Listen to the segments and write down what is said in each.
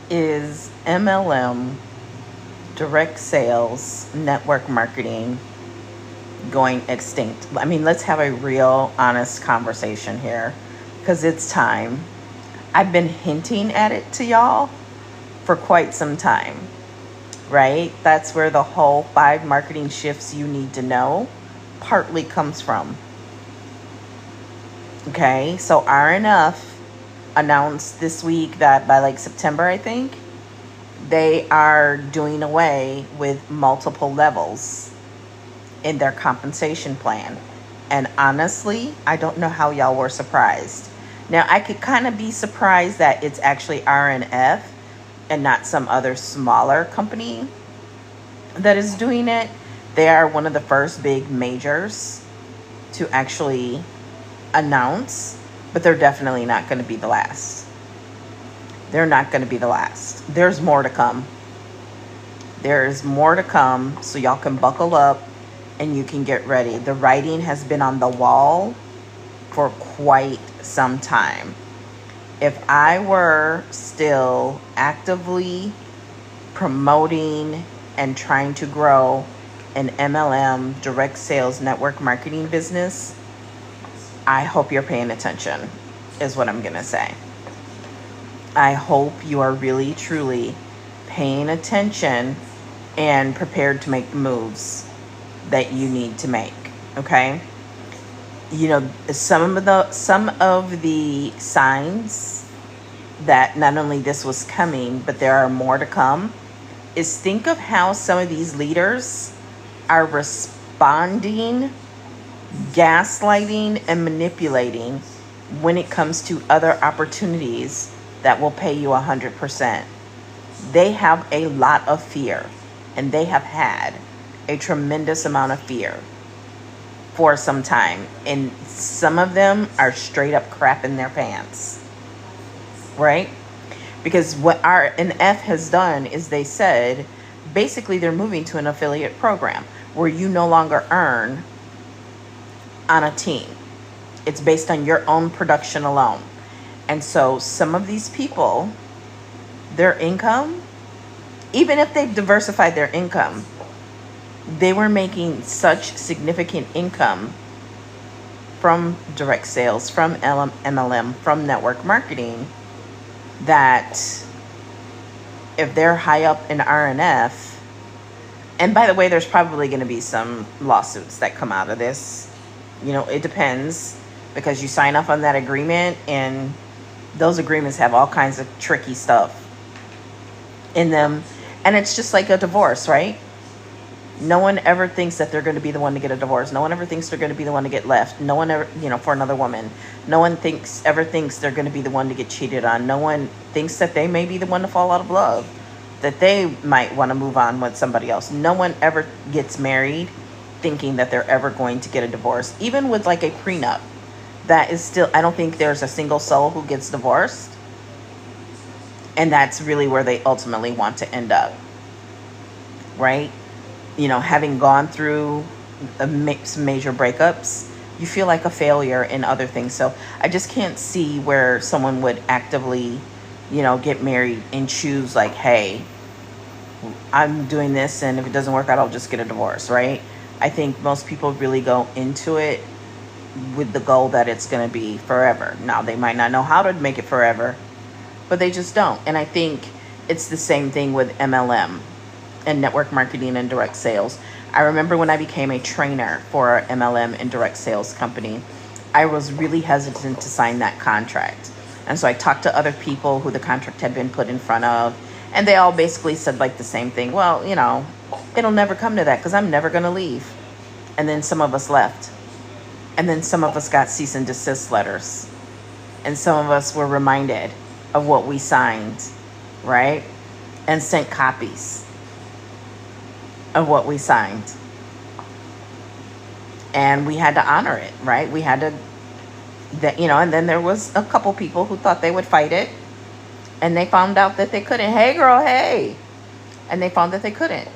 is MLM, direct sales, network marketing going extinct? I mean, let's have a real, honest conversation here because it's time. I've been hinting at it to y'all for quite some time, right? That's where the whole 5 marketing shifts you need to know partly comes from. Okay, so RNF announced this week that by like September, I think, they are doing away with multiple levels in their compensation plan. And honestly, I don't know how y'all were surprised. Now, I could kind of be surprised that it's actually RNF and not some other smaller company that is doing it. They are one of the first big majors to actually announce, but they're definitely not going to be the last. They're not going to be the last. There's more to come. There's more to come, so y'all can buckle up and you can get ready. The writing has been on the wall for quite some time. If I were still actively promoting and trying to grow an MLM, direct sales, network marketing business, I hope you're paying attention, is what I'm going to say. I hope you are really, truly paying attention and prepared to make the moves that you need to make, okay? You know, some of the signs that not only this was coming, but there are more to come, is think of how some of these leaders are responding, gaslighting, and manipulating when it comes to other opportunities that will pay you 100%. They have a lot of fear, and they have had a tremendous amount of fear for some time. And some of them are straight up crapping their pants, right? Because what RNF has done is they said, basically they're moving to an affiliate program where you no longer earn on a team. It's based on your own production alone. And so some of these people, their income, even if they've diversified their income, they were making such significant income from direct sales, from MLM, from network marketing, that if they're high up in RNF, and by the way, there's probably going to be some lawsuits that come out of this. You know, it depends, because you sign up on that agreement and those agreements have all kinds of tricky stuff in them. And it's just like a divorce, right? No one ever thinks that they're going to be the one to get a divorce. No one ever thinks they're going to be the one to get left. No one ever, for another woman. No one ever thinks they're going to be the one to get cheated on. No one thinks that they may be the one to fall out of love, that they might want to move on with somebody else. No one ever gets married thinking that they're ever going to get a divorce. Even with like a prenup, that is still, I don't think there's a single soul who gets divorced. And that's really where they ultimately want to end up, right? Having gone through some major breakups, you feel like a failure in other things. So I just can't see where someone would actively, get married and choose like, hey, I'm doing this, and if it doesn't work out, I'll just get a divorce, right? I think most people really go into it with the goal that it's going to be forever. Now, they might not know how to make it forever, but they just don't. And I think it's the same thing with MLM and network marketing and direct sales. I remember when I became a trainer for an MLM and direct sales company, I was really hesitant to sign that contract. And so I talked to other people who the contract had been put in front of, and they all basically said like the same thing. Well, it'll never come to that because I'm never going to leave. And then some of us left. And then some of us got cease and desist letters. And some of us were reminded of what we signed, right? And sent copies of what we signed. And we had to honor it, right? We had to, and then there was a couple people who thought they would fight it. And they found out that they couldn't. Hey, girl, hey. And they found that they couldn't.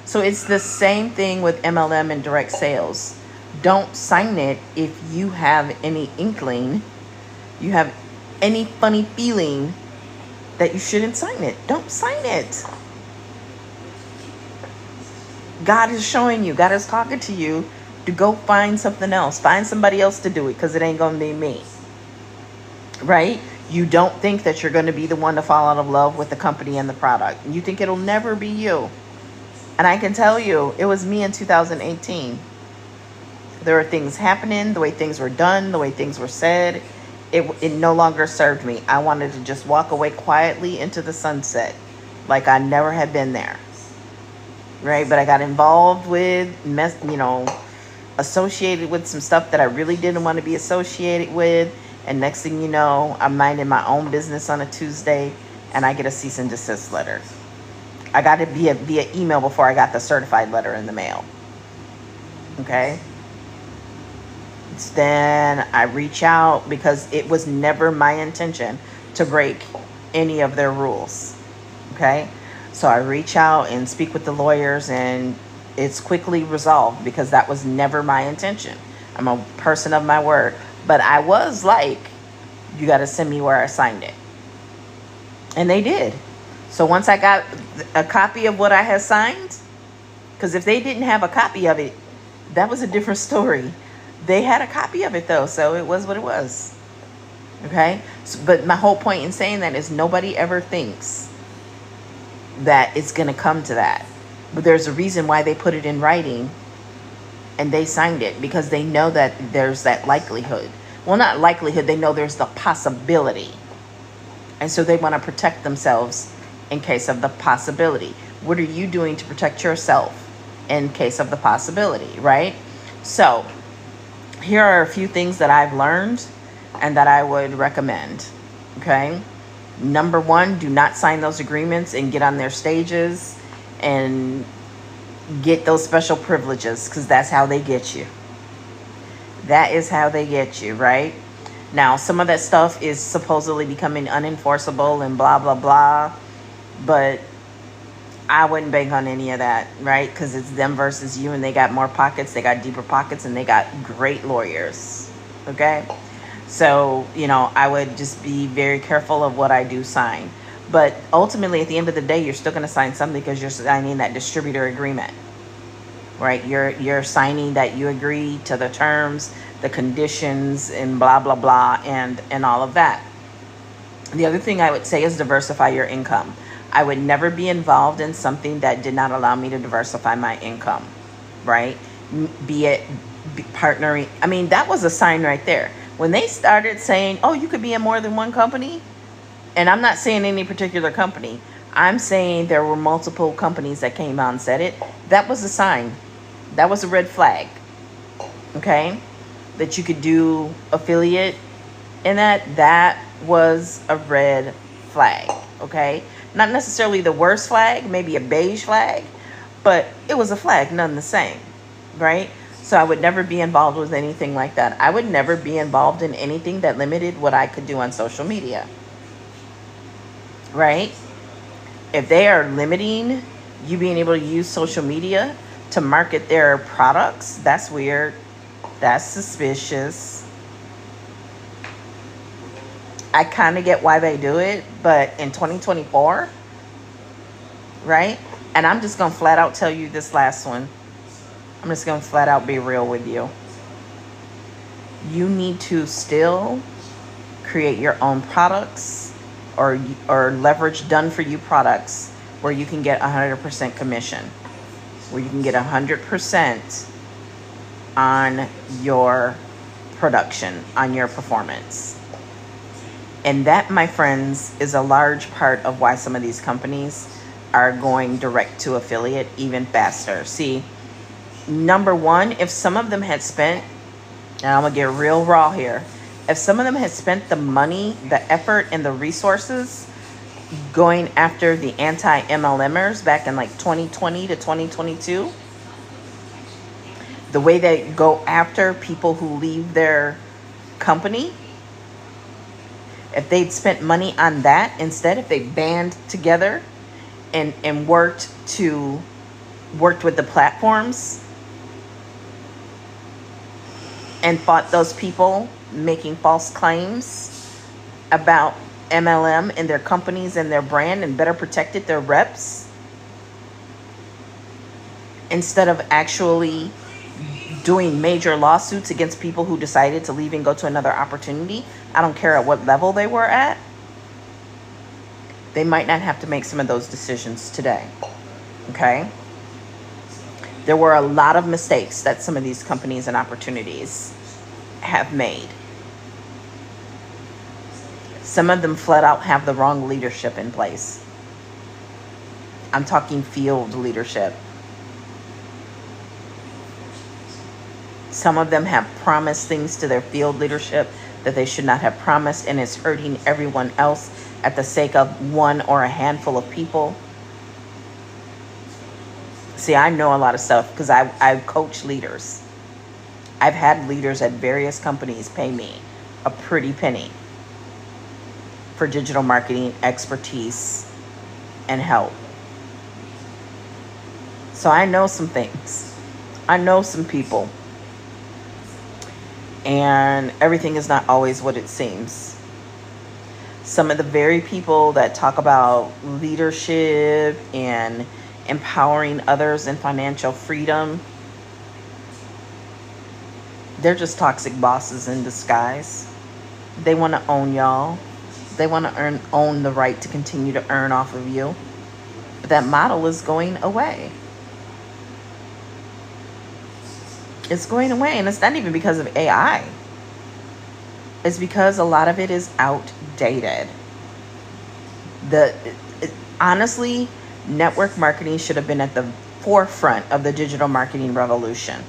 So it's the same thing with MLM and direct sales. Don't sign it if you have any inkling, you have any funny feeling that you shouldn't sign it, don't sign it. God is showing you, God is talking to you to go find something else. Find somebody else to do it, because it ain't going to be me. Right? You don't think that you're going to be the one to fall out of love with the company and the product. You think it'll never be you. And I can tell you, it was me in 2018. There were things happening, the way things were done, the way things were said. It no longer served me. I wanted to just walk away quietly into the sunset, like I never had been there. Right? But I got involved with, associated with some stuff that I really didn't want to be associated with. And next thing you know, I'm minding my own business on a Tuesday, and I get a cease and desist letter. I got it via email before I got the certified letter in the mail. Okay? Then I reach out, because it was never my intention to break any of their rules. Okay? So I reach out and speak with the lawyers, and it's quickly resolved, because that was never my intention. I'm a person of my word. But I was like, you got to send me where I signed it. And they did. So once I got a copy of what I had signed, because if they didn't have a copy of it, that was a different story. They had a copy of it, though, so it was what it was. Okay? So, but my whole point in saying that is nobody ever thinks that it's going to come to that. But there's a reason why they put it in writing and they signed it, because they know that there's that likelihood. Well, not likelihood, they know there's the possibility. And so they want to protect themselves in case of the possibility. What are you doing to protect yourself in case of the possibility, right? So here are a few things that I've learned and that I would recommend, okay? Number one, do not sign those agreements and get on their stages and get those special privileges, because that's how they get you. That is how they get you, right? Now, some of that stuff is supposedly becoming unenforceable and blah, blah, blah. But I wouldn't bank on any of that, right? Because it's them versus you, and they got more pockets, they got deeper pockets, and they got great lawyers, okay? So, I would just be very careful of what I do sign. But ultimately, at the end of the day, you're still going to sign something, because you're signing that distributor agreement, right? You're signing that you agree to the terms, the conditions, and blah, blah, blah, and all of that. The other thing I would say is diversify your income. I would never be involved in something that did not allow me to diversify my income, right? Be it partnering. I mean, that was a sign right there. When they started saying, oh, you could be in more than one company, and I'm not saying any particular company, I'm saying there were multiple companies that came out and said it. That was a sign. That was a red flag. Okay? That you could do affiliate in that was a red flag. Okay? Not necessarily the worst flag, maybe a beige flag, but it was a flag none the same. Right? So I would never be involved with anything like that. I would never be involved in anything that limited what I could do on social media. Right? If they are limiting you being able to use social media to market their products, that's weird. That's suspicious. I kind of get why they do it, but in 2024, right? And I'm just going to flat out tell you this last one. I'm just going to flat out be real with you. You need to still create your own products or leverage done for you products where you can get 100% commission, where you can get 100% on your production, on your performance. And that, my friends, is a large part of why some of these companies are going direct to affiliate even faster. See, number one, if some of them had spent, and I'm going to get real raw here, if some of them had spent the money, the effort, and the resources going after the anti-MLMers back in like 2020 to 2022, the way they go after people who leave their company, if they'd spent money on that instead, if they band together and worked with the platforms and fought those people making false claims about MLM in their companies and their brand and better protected their reps instead of actually doing major lawsuits against people who decided to leave and go to another opportunity. I don't care at what level they were at. They might not have to make some of those decisions today. Okay? There were a lot of mistakes that some of these companies and opportunities have made. Some of them flat out have the wrong leadership in place. I'm talking field leadership. Some of them have promised things to their field leadership that they should not have promised, and it's hurting everyone else at the sake of one or a handful of people. See, I know a lot of stuff because I coach leaders. I've had leaders at various companies pay me a pretty penny for digital marketing expertise and help. So I know some things. I know some people. And everything is not always what it seems. Some of the very people that talk about leadership and empowering others and financial freedom, they're just toxic bosses in disguise. They want to own y'all. They want to own the right to continue to earn off of you. But that model is going away. It's going away, and it's not even because of AI. It's because a lot of it is outdated. Honestly, network marketing should have been at the forefront of the digital marketing revolution.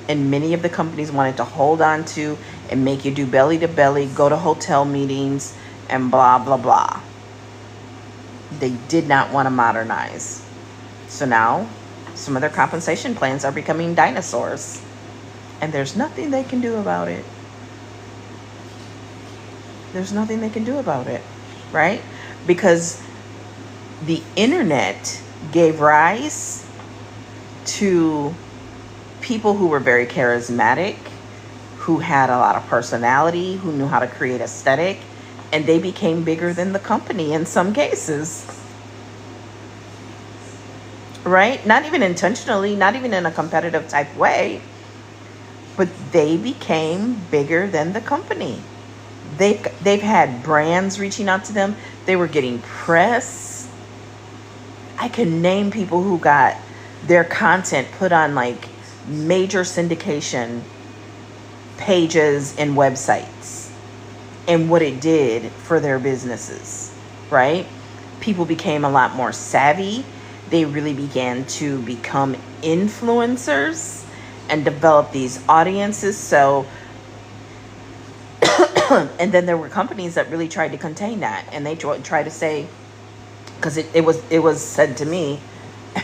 And many of the companies wanted to hold on to and make you do belly to belly, go to hotel meetings, and blah, blah, blah. They did not want to modernize. So now, some of their compensation plans are becoming dinosaurs. And there's nothing they can do about it. There's nothing they can do about it, right? Because the internet gave rise to people who were very charismatic, who had a lot of personality, who knew how to create aesthetic, and they became bigger than the company in some cases. Right? Not even intentionally, not even in a competitive type way, but they became bigger than the company. They've had brands reaching out to them. They were getting press. I can name people who got their content put on like major syndication pages and websites and what it did for their businesses, right? People became a lot more savvy. They really began to become influencers and develop these audiences. So, and then there were companies that really tried to contain that, and they tried to say, because it was said to me,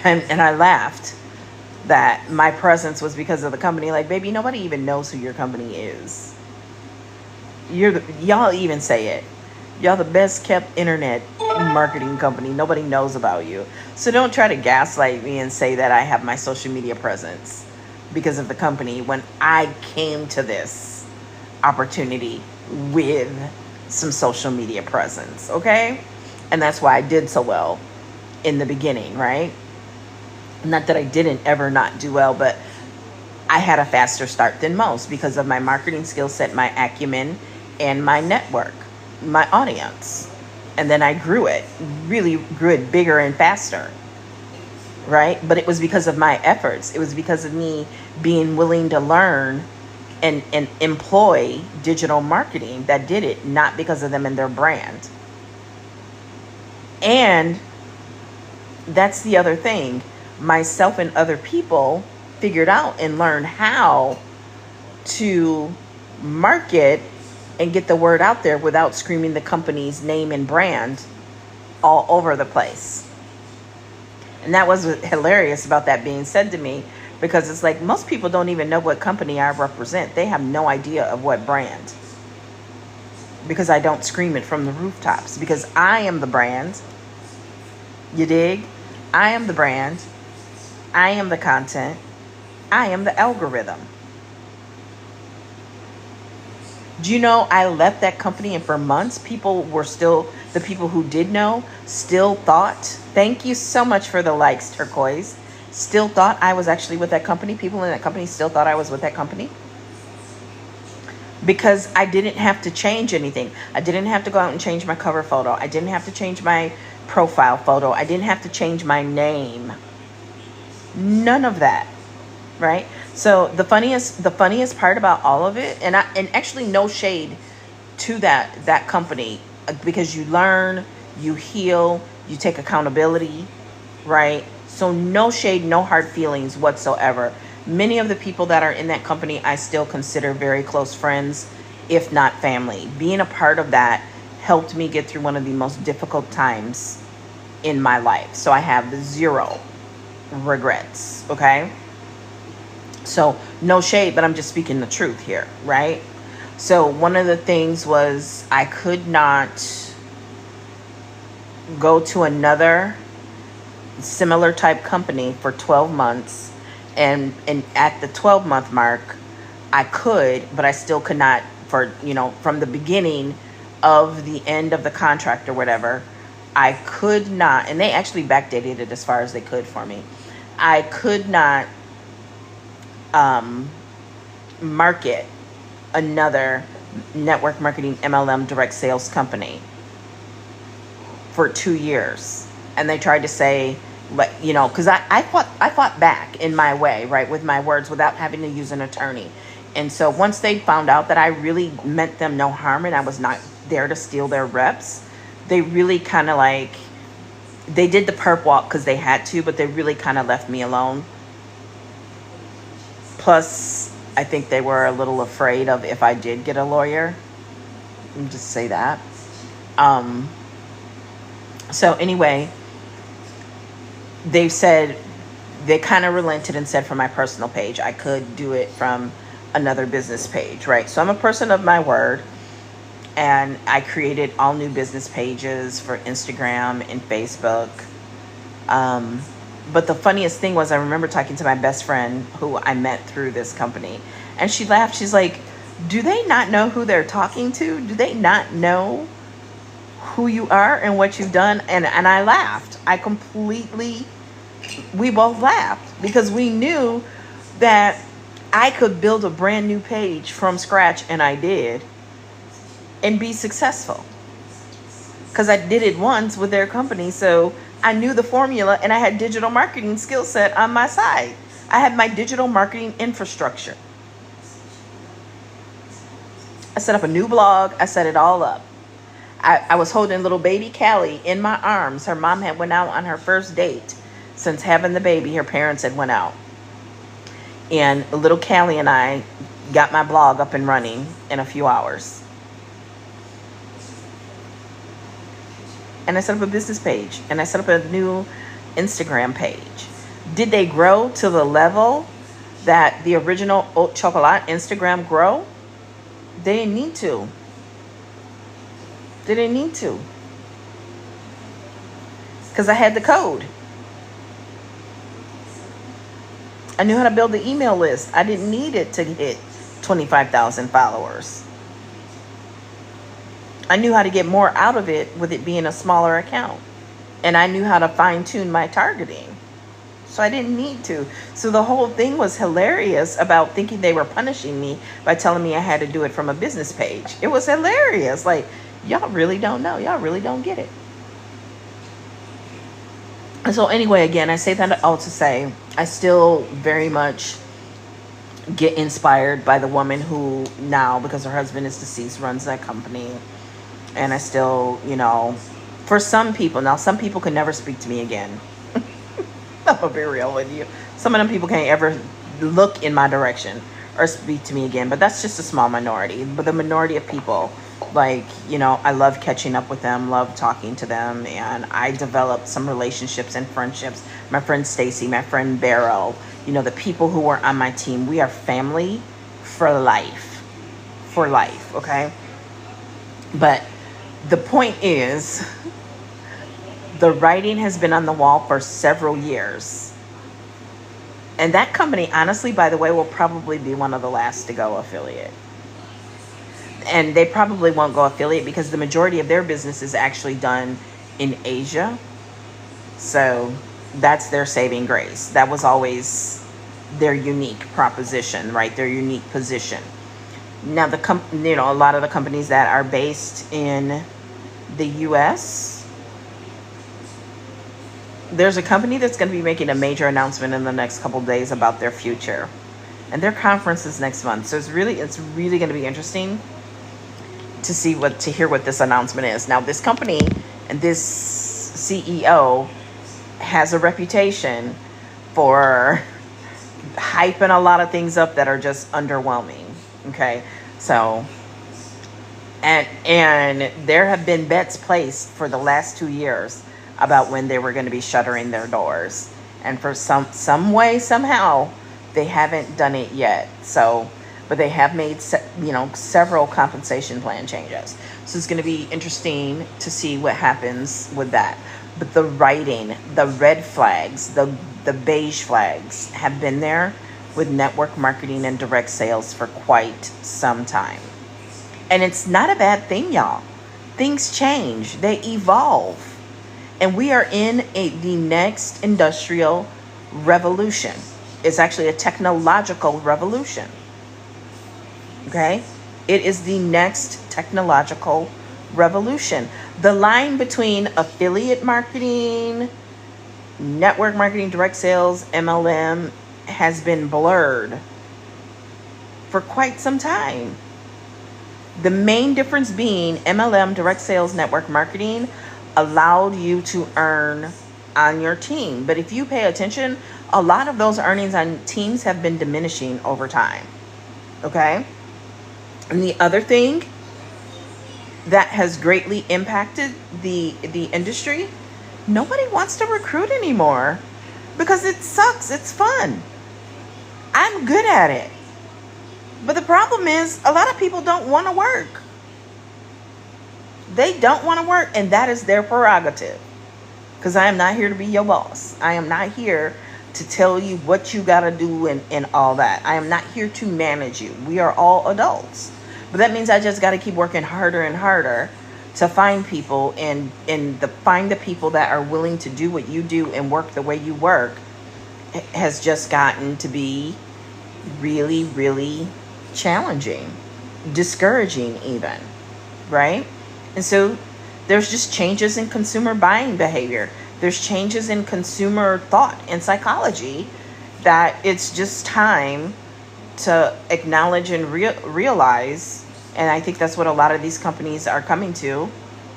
and I laughed, that my presence was because of the company. Like, baby, nobody even knows who your company is. Y'all even say it. Y'all the best kept internet marketing company. Nobody knows about you. So don't try to gaslight me and say that I have my social media presence because of the company when I came to this opportunity with some social media presence, okay? And that's why I did so well in the beginning, right? Not that I didn't ever not do well, but I had a faster start than most because of my marketing skill set, my acumen, and my network, my audience. And then I really grew it bigger and faster, right? But it was because of my efforts. It was because of me being willing to learn and employ digital marketing that did it, not because of them and their brand. And that's the other thing. Myself and other people figured out and learned how to market and get the word out there without screaming the company's name and brand all over the place. And that was hilarious about that being said to me, because it's like most people don't even know what company I represent. They have no idea of what brand, because I don't scream it from the rooftops, because I am the brand. You dig? I am the brand. I am the content. I am the algorithm. Do you know I left that company, and for months, people were still, the people who did know, still thought, thank you so much for the likes, Turquoise, still thought I was actually with that company. People in that company still thought I was with that company because I didn't have to change anything. I didn't have to go out and change my cover photo. I didn't have to change my profile photo. I didn't have to change my name. None of that. Right? So the funniest part about all of it, and actually no shade to that company, because you learn, you heal, you take accountability, right? So no shade, no hard feelings whatsoever. Many of the people that are in that company I still consider very close friends, if not family. Being a part of that helped me get through one of the most difficult times in my life. So I have zero regrets, okay? So no shade, but I'm just speaking the truth here, right? So one of the things was I could not go to another similar type company for 12 months. And at the 12-month mark, I could, but I still could not from the beginning of the end of the contract or whatever, I could not, and they actually backdated it as far as they could for me. I could not market another network marketing MLM direct sales company for 2 years. And they tried to say, because I fought back in my way, right, with my words without having to use an attorney. And so once they found out that I really meant them no harm and I was not there to steal their reps, they really kind of they did the perp walk because they had to, but they really kind of left me alone. Plus, I think they were a little afraid of if I did get a lawyer. Let me just say that. So anyway, they kind of relented and said from my personal page, I could do it from another business page, right? So I'm a person of my word, and I created all new business pages for Instagram and Facebook. But the funniest thing was I remember talking to my best friend who I met through this company, and she laughed. She's like, do they not know who they're talking to? Do they not know who you are and what you've done? And I laughed. We both laughed because we knew that I could build a brand new page from scratch, and I did, and be successful because I did it once with their company. So I knew the formula, and I had digital marketing skill set on my side. I had my digital marketing infrastructure. I set up a new blog. I set it all up. I was holding little baby Callie in my arms. Her mom had went out on her first date since having the baby. Her parents had went out. And little Callie and I got my blog up and running in a few hours. And I set up a business page, and I set up a new Instagram page. Did they grow to the level that the original Haute Chocolat Instagram grow? They didn't need to. They didn't need to. Because I had the code. I knew how to build the email list. I didn't need it to hit 25,000 followers. I knew how to get more out of it with it being a smaller account. And I knew how to fine tune my targeting. So I didn't need to. So the whole thing was hilarious about thinking they were punishing me by telling me I had to do it from a business page. It was hilarious. Like, y'all really don't know. Y'all really don't get it. And so anyway, again, I say that all to say, I still very much get inspired by the woman who now, because her husband is deceased, runs that company. And I still, for some people, now some people can never speak to me again. I'm gonna be real with you. Some of them people can't ever look in my direction or speak to me again, but that's just a small minority. But the minority of people, I love catching up with them, love talking to them, and I developed some relationships and friendships. My friend Stacy, my friend Beryl, the people who were on my team, we are family for life. For life, okay? But the point is, the writing has been on the wall for several years. And that company, honestly, by the way, will probably be one of the last to go affiliate. And they probably won't go affiliate because the majority of their business is actually done in Asia. So that's their saving grace. That was always their unique proposition, right? Their unique position. Now, a lot of the companies that are based in the U.S., there's a company that's going to be making a major announcement in the next couple of days about their future, and their conference is next month. So it's really going to be interesting to hear what this announcement is. Now, this company and this CEO has a reputation for hyping a lot of things up that are just underwhelming. Okay, so and there have been bets placed for the last 2 years about when they were going to be shuttering their doors, and for some way, somehow, they haven't done it yet. So, but they have made several compensation plan changes. So it's going to be interesting to see what happens with that. But the writing, the red flags, the beige flags have been there with network marketing and direct sales for quite some time. And it's not a bad thing, y'all. Things change, they evolve. And we are in the next industrial revolution. It's actually a technological revolution. Okay? It is the next technological revolution. The line between affiliate marketing, network marketing, direct sales, MLM has been blurred for quite some time. The main difference being MLM, direct sales, network marketing allowed you to earn on your team. But if you pay attention, a lot of those earnings on teams have been diminishing over time. Okay? And the other thing that has greatly impacted the industry, nobody wants to recruit anymore because it sucks. It's fun. I'm good at it. But the problem is a lot of people don't want to work. They don't want to work, and that is their prerogative. Because I am not here to be your boss. I am not here to tell you what you got to do and all that. I am not here to manage you. We are all adults. But that means I just got to keep working harder and harder to find people and find the people that are willing to do what you do and work the way you work has just gotten to be really, really challenging, discouraging even, right? And so there's just changes in consumer buying behavior. There's changes in consumer thought and psychology that it's just time to acknowledge and realize. And I think that's what a lot of these companies are coming to,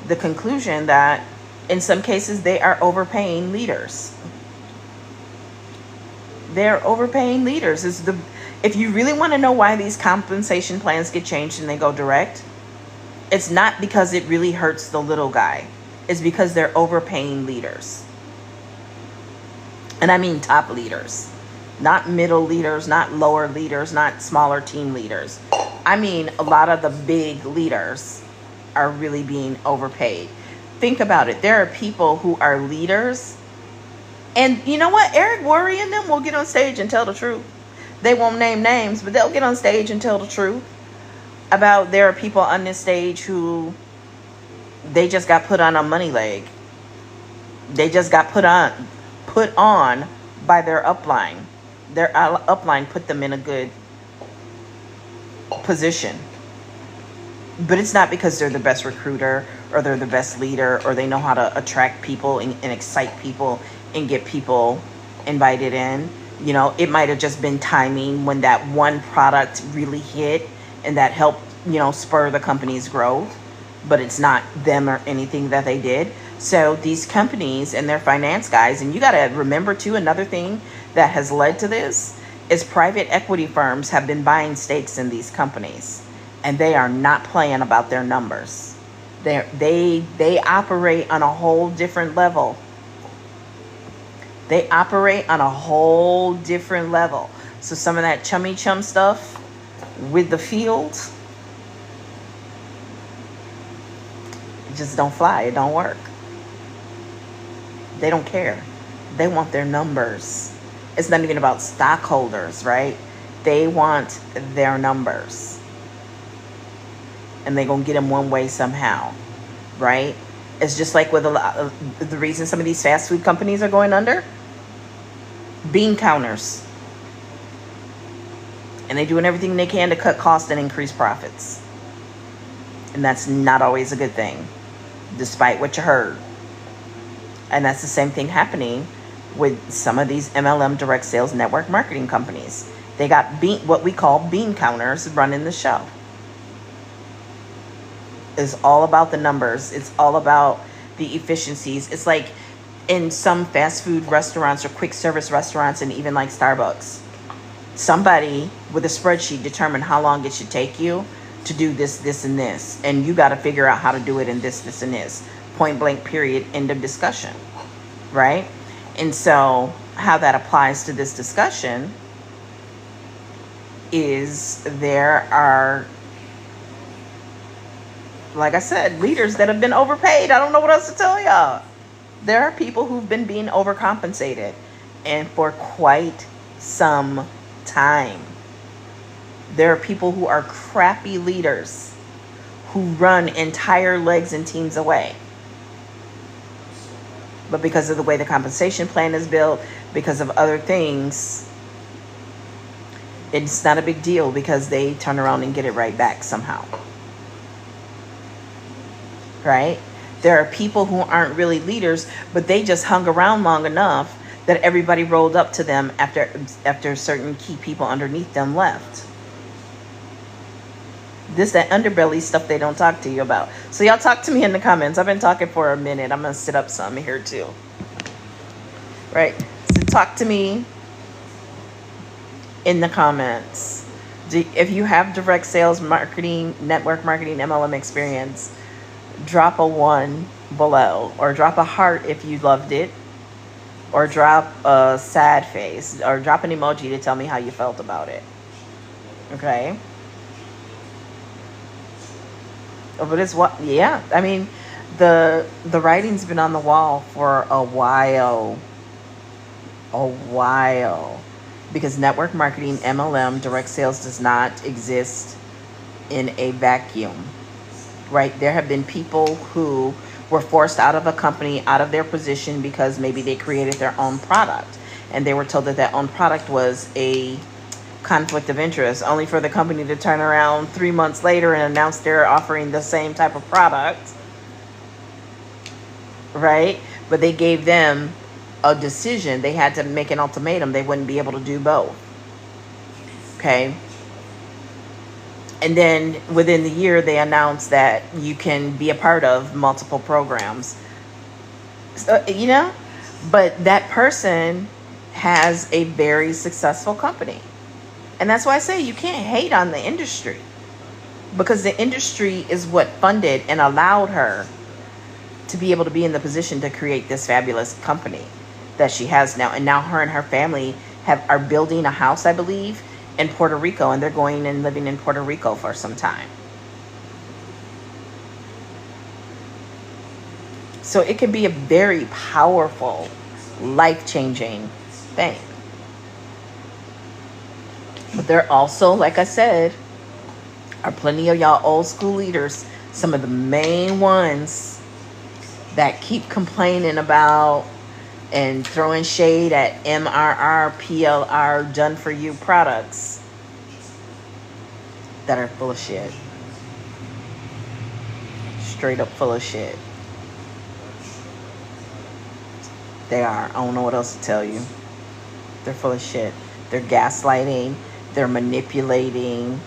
the conclusion that in some cases they are overpaying leaders. They're overpaying leaders. If you really want to know why these compensation plans get changed and they go direct, it's not because it really hurts the little guy. It's because they're overpaying leaders. And I mean top leaders, not middle leaders, not lower leaders, not smaller team leaders. I mean, a lot of the big leaders are really being overpaid. Think about it. There are people who are leaders. And you know what? Eric Worre and them will get on stage and tell the truth. They won't name names, but they'll get on stage and tell the truth about there are people on this stage who they just got put on a money leg. They just got put on by their upline. Their upline put them in a good position. But it's not because they're the best recruiter or they're the best leader or they know how to attract people and excite people and get people invited in. You know, it might have just been timing when that one product really hit and that helped, spur the company's growth. But it's not them or anything that they did. So these companies and their finance guys, and you got to remember too, another thing that has led to this is private equity firms have been buying stakes in these companies, and they are not playing about their numbers. They operate on a whole different level. They operate on a whole different level. So some of that chummy chum stuff with the field, it just don't fly. It don't work. They don't care. They want their numbers. It's not even about stockholders, right? They want their numbers. and they're going to get them one way somehow, right? It's just like with a lot of the reason some of these fast food companies are going under. Bean counters. And they're doing everything they can to cut costs and increase profits. And that's not always a good thing, despite what you heard. And that's the same thing happening with some of these MLM direct sales network marketing companies. They got what we call bean counters running the show. It's all about the numbers. It's all about the efficiencies. It's like in some fast food restaurants or quick service restaurants, and even like Starbucks, somebody with a spreadsheet determined how long it should take you to do this, this, and this. And you got to figure out how to do it in this, this, and this. Point blank, period, end of discussion. Right? And so how that applies to this discussion is there are, like I said, leaders that have been overpaid. I don't know what else to tell y'all. There are people who've been being overcompensated, and for quite some time. There are people who are crappy leaders who run entire legs and teams away. But because of the way the compensation plan is built, because of other things, it's not a big deal because they turn around and get it right back somehow. Right? There are people who aren't really leaders, but they just hung around long enough that everybody rolled up to them after certain key people underneath them left. This, that underbelly stuff they don't talk to you about. So y'all talk to me in the comments. I've been talking for a minute. I'm going to sit up some here too. Right? So talk to me in the comments. If you have direct sales marketing, network marketing, MLM experience, drop a 1 below, or drop a heart if you loved it, or drop a sad face, or drop an emoji to tell me how you felt about it. Okay? But it's what, yeah, I mean, the writing's been on the wall for a while, because network marketing, MLM, direct sales does not exist in a vacuum. Right? There have been people who were forced out of a company, out of their position, because maybe they created their own product and they were told that own product was a conflict of interest, only for the company to turn around 3 months later and announce they're offering the same type of product. Right? But they gave them a decision. They had to make an ultimatum. They wouldn't be able to do both. Okay? And then within the year, they announced that you can be a part of multiple programs. So, you know, but that person has a very successful company. And that's why I say you can't hate on the industry, because the industry is what funded and allowed her to be able to be in the position to create this fabulous company that she has now. And now her and her family are building a house, I believe, in Puerto Rico, and they're going and living in Puerto Rico for some time. So it can be a very powerful, life-changing thing. But there also, like I said, are plenty of y'all old school leaders, some of the main ones that keep complaining about and throwing shade at MRR, PLR, done for you products that are full of shit. Straight up full of shit. They are. I don't know what else to tell you. They're full of shit. They're gaslighting. They're manipulating.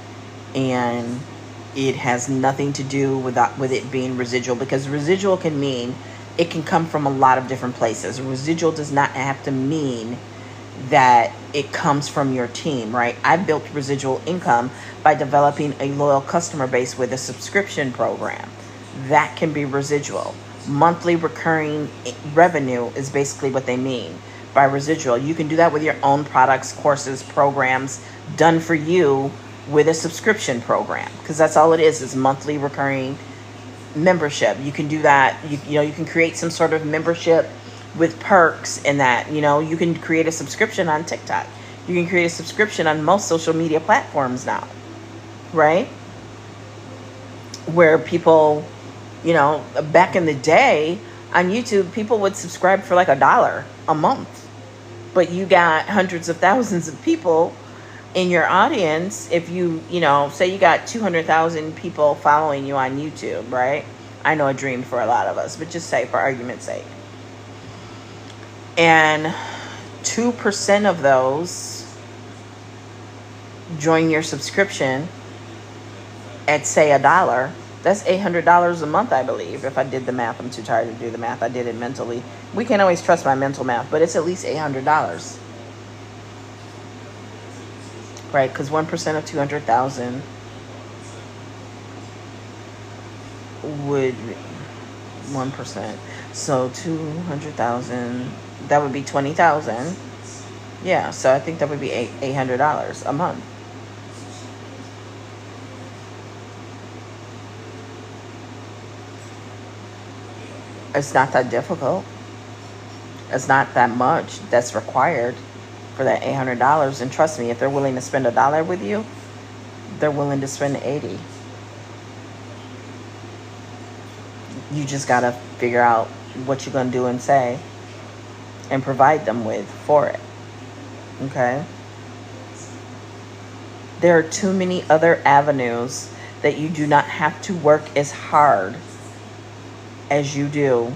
And it has nothing to do with it being residual, because residual can mean, it can come from a lot of different places. Residual does not have to mean that it comes from your team, right? I built residual income by developing a loyal customer base with a subscription program. That can be residual. Monthly recurring revenue is basically what they mean by residual. You can do that with your own products, courses, programs, done for you with a subscription program, because that's all it is monthly recurring membership. You can do that. You can create some sort of membership with perks in that. You can create a subscription on TikTok. You can create a subscription on most social media platforms now, right? where people, back in the day on YouTube, people would subscribe for like $1 a month. But you got hundreds of thousands of people in your audience. If you, say you got 200,000 people following you on YouTube, right? I know a dream for a lot of us, but just say for argument's sake. And 2% of those join your subscription at, say, $1. That's $800 a month, I believe. If I did the math, I'm too tired to do the math. I did it mentally. We can't always trust my mental math, but it's at least $800. Right? Because 1% of 200,000 would 1%. So 200,000, that would be 20,000. Yeah, so I think that would be $800 a month. It's not that difficult. It's not that much that's required for that $800. And trust me, if they're willing to spend $1 with you, they're willing to spend 80. You just got to figure out what you're going to do and say and provide them with for it. Okay? There are too many other avenues that you do not have to work as hard as you do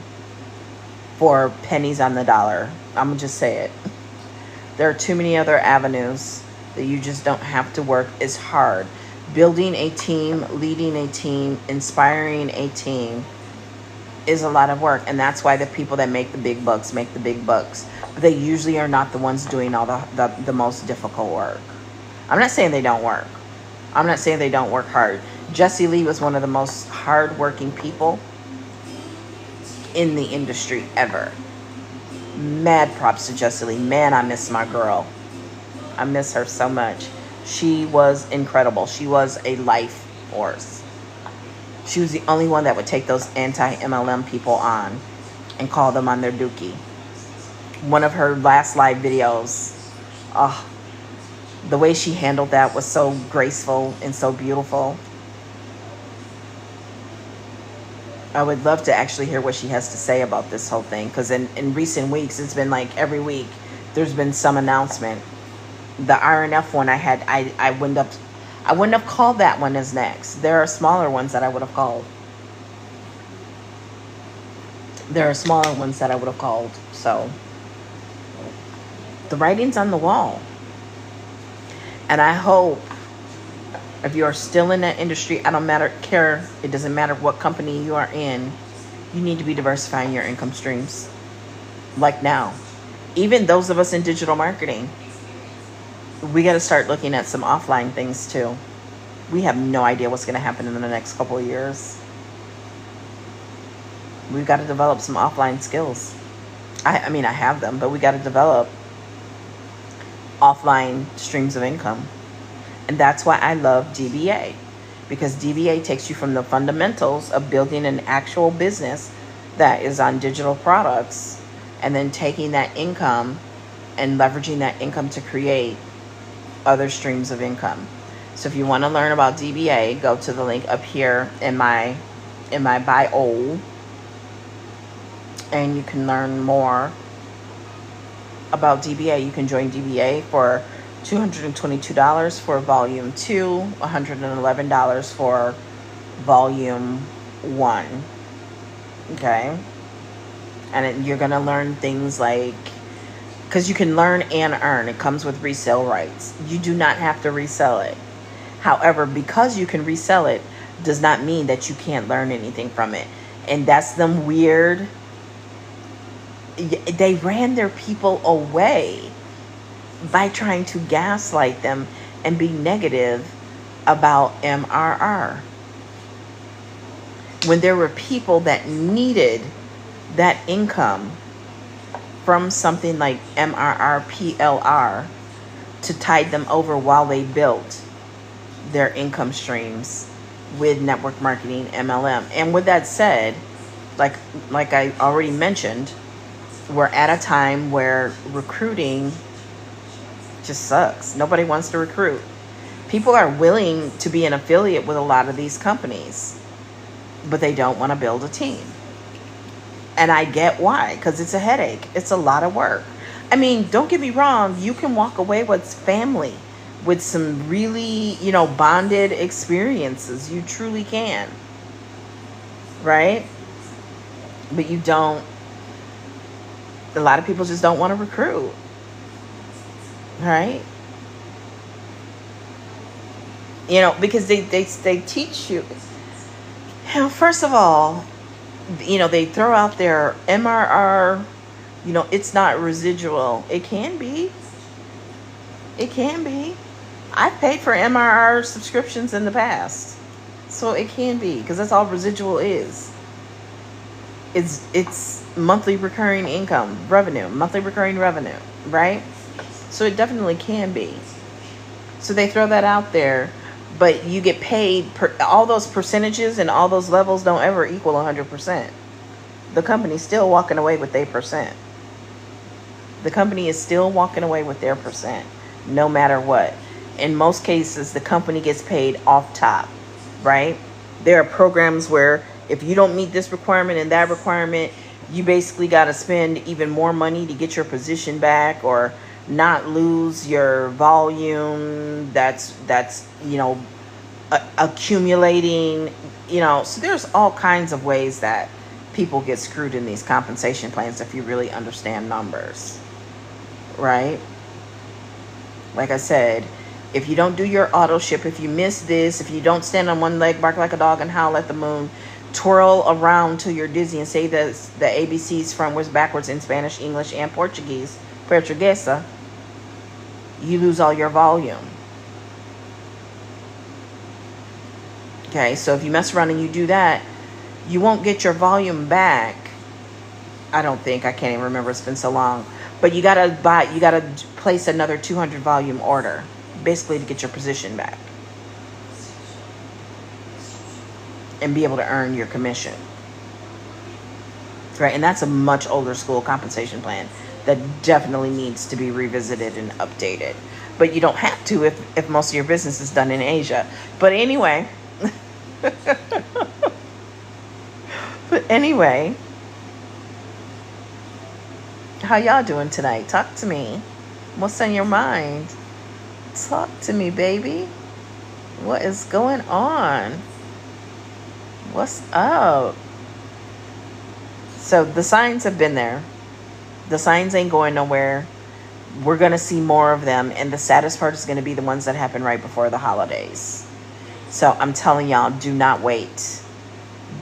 for pennies on the dollar. I'm going to just say it. There are too many other avenues that you just don't have to work as hard. Building a team, leading a team, inspiring a team is a lot of work. And that's why the people that make the big bucks make the big bucks. But they usually are not the ones doing all the most difficult work. I'm not saying they don't work. I'm not saying they don't work hard. Jessie Lee was one of the most hardworking people in the industry ever. Mad props to Jessie Lee. Man, I miss my girl. I miss her so much. She was incredible. She was a life force. She was the only one that would take those anti-MLM people on and call them on their dookie. One of her last live videos, the way she handled that was so graceful and so beautiful. I would love to actually hear what she has to say about this whole thing, because in recent weeks, it's been like every week there's been some announcement. The RNF one I wouldn't have called that one as next. There are smaller ones that I would have called. So the writing's on the wall. And I hope, if you are still in that industry, it doesn't matter what company you are in, you need to be diversifying your income streams. Like now. Even those of us in digital marketing, we got to start looking at some offline things too. We have no idea what's going to happen in the next couple of years. We've got to develop some offline skills. I mean, I have them, but we got to develop offline streams of income. And that's why I love DBA, because DBA takes you from the fundamentals of building an actual business that is on digital products, and then taking that income and leveraging that income to create other streams of income. So if you want to learn about DBA, go to the link up here in my bio, and you can learn more about DBA. You can join DBA for $222 for volume 2, $111 for volume 1. Okay? And you're going to learn things like, because you can learn and earn. It comes with resale rights. You do not have to resell it. However, because you can resell it does not mean that you can't learn anything from it. And that's them weird. They ran their people away by trying to gaslight them and be negative about MRR. When there were people that needed that income from something like MRR, PLR to tide them over while they built their income streams with network marketing, MLM. And with that said, like I already mentioned, we're at a time where recruiting just sucks. Nobody wants to recruit. People are willing to be an affiliate with a lot of these companies. but they don't want to build a team. And I get why, because it's a headache. It's a lot of work. I mean, don't get me wrong. You can walk away with family, with some really, bonded experiences. You truly can. Right? But you don't. A lot of people just don't want to recruit. Right? Because they teach you. First of all, they throw out their MRR, it's not residual. It can be. It can be. I've paid for MRR subscriptions in the past. So it can be, because that's all residual is. It's monthly recurring income, revenue, monthly recurring revenue, right? So it definitely can be. So they throw that out there, but you get paid all those percentages and all those levels don't ever equal 100%. The company's still walking away with their percent. The company is still walking away with their percent, no matter what. In most cases, the company gets paid off top, right? There are programs where if you don't meet this requirement and that requirement, you basically got to spend even more money to get your position back, or not lose your volume that's accumulating, so there's all kinds of ways that people get screwed in these compensation plans if you really understand numbers, right? Like I said, if you don't do your auto ship, if you miss this, if you don't stand on one leg, bark like a dog, and howl at the moon, twirl around till you're dizzy and say the ABCs frontwards, backwards in Spanish, English, and Portuguesa, you lose all your volume. Okay, so if you mess around and you do that, you won't get your volume back. I don't think. I can't even remember. It's been so long. But you gotta place another 200 volume order, basically, to get your position back and be able to earn your commission. Right, and that's a much older school compensation plan that definitely needs to be revisited and updated. But you don't have to if most of your business is done in Asia. But anyway, how y'all doing tonight? Talk to me. What's on your mind? Talk to me, baby. What is going on? What's up? So the signs have been there. The signs ain't going nowhere. We're going to see more of them. And the saddest part is going to be the ones that happen right before the holidays. So I'm telling y'all, do not wait.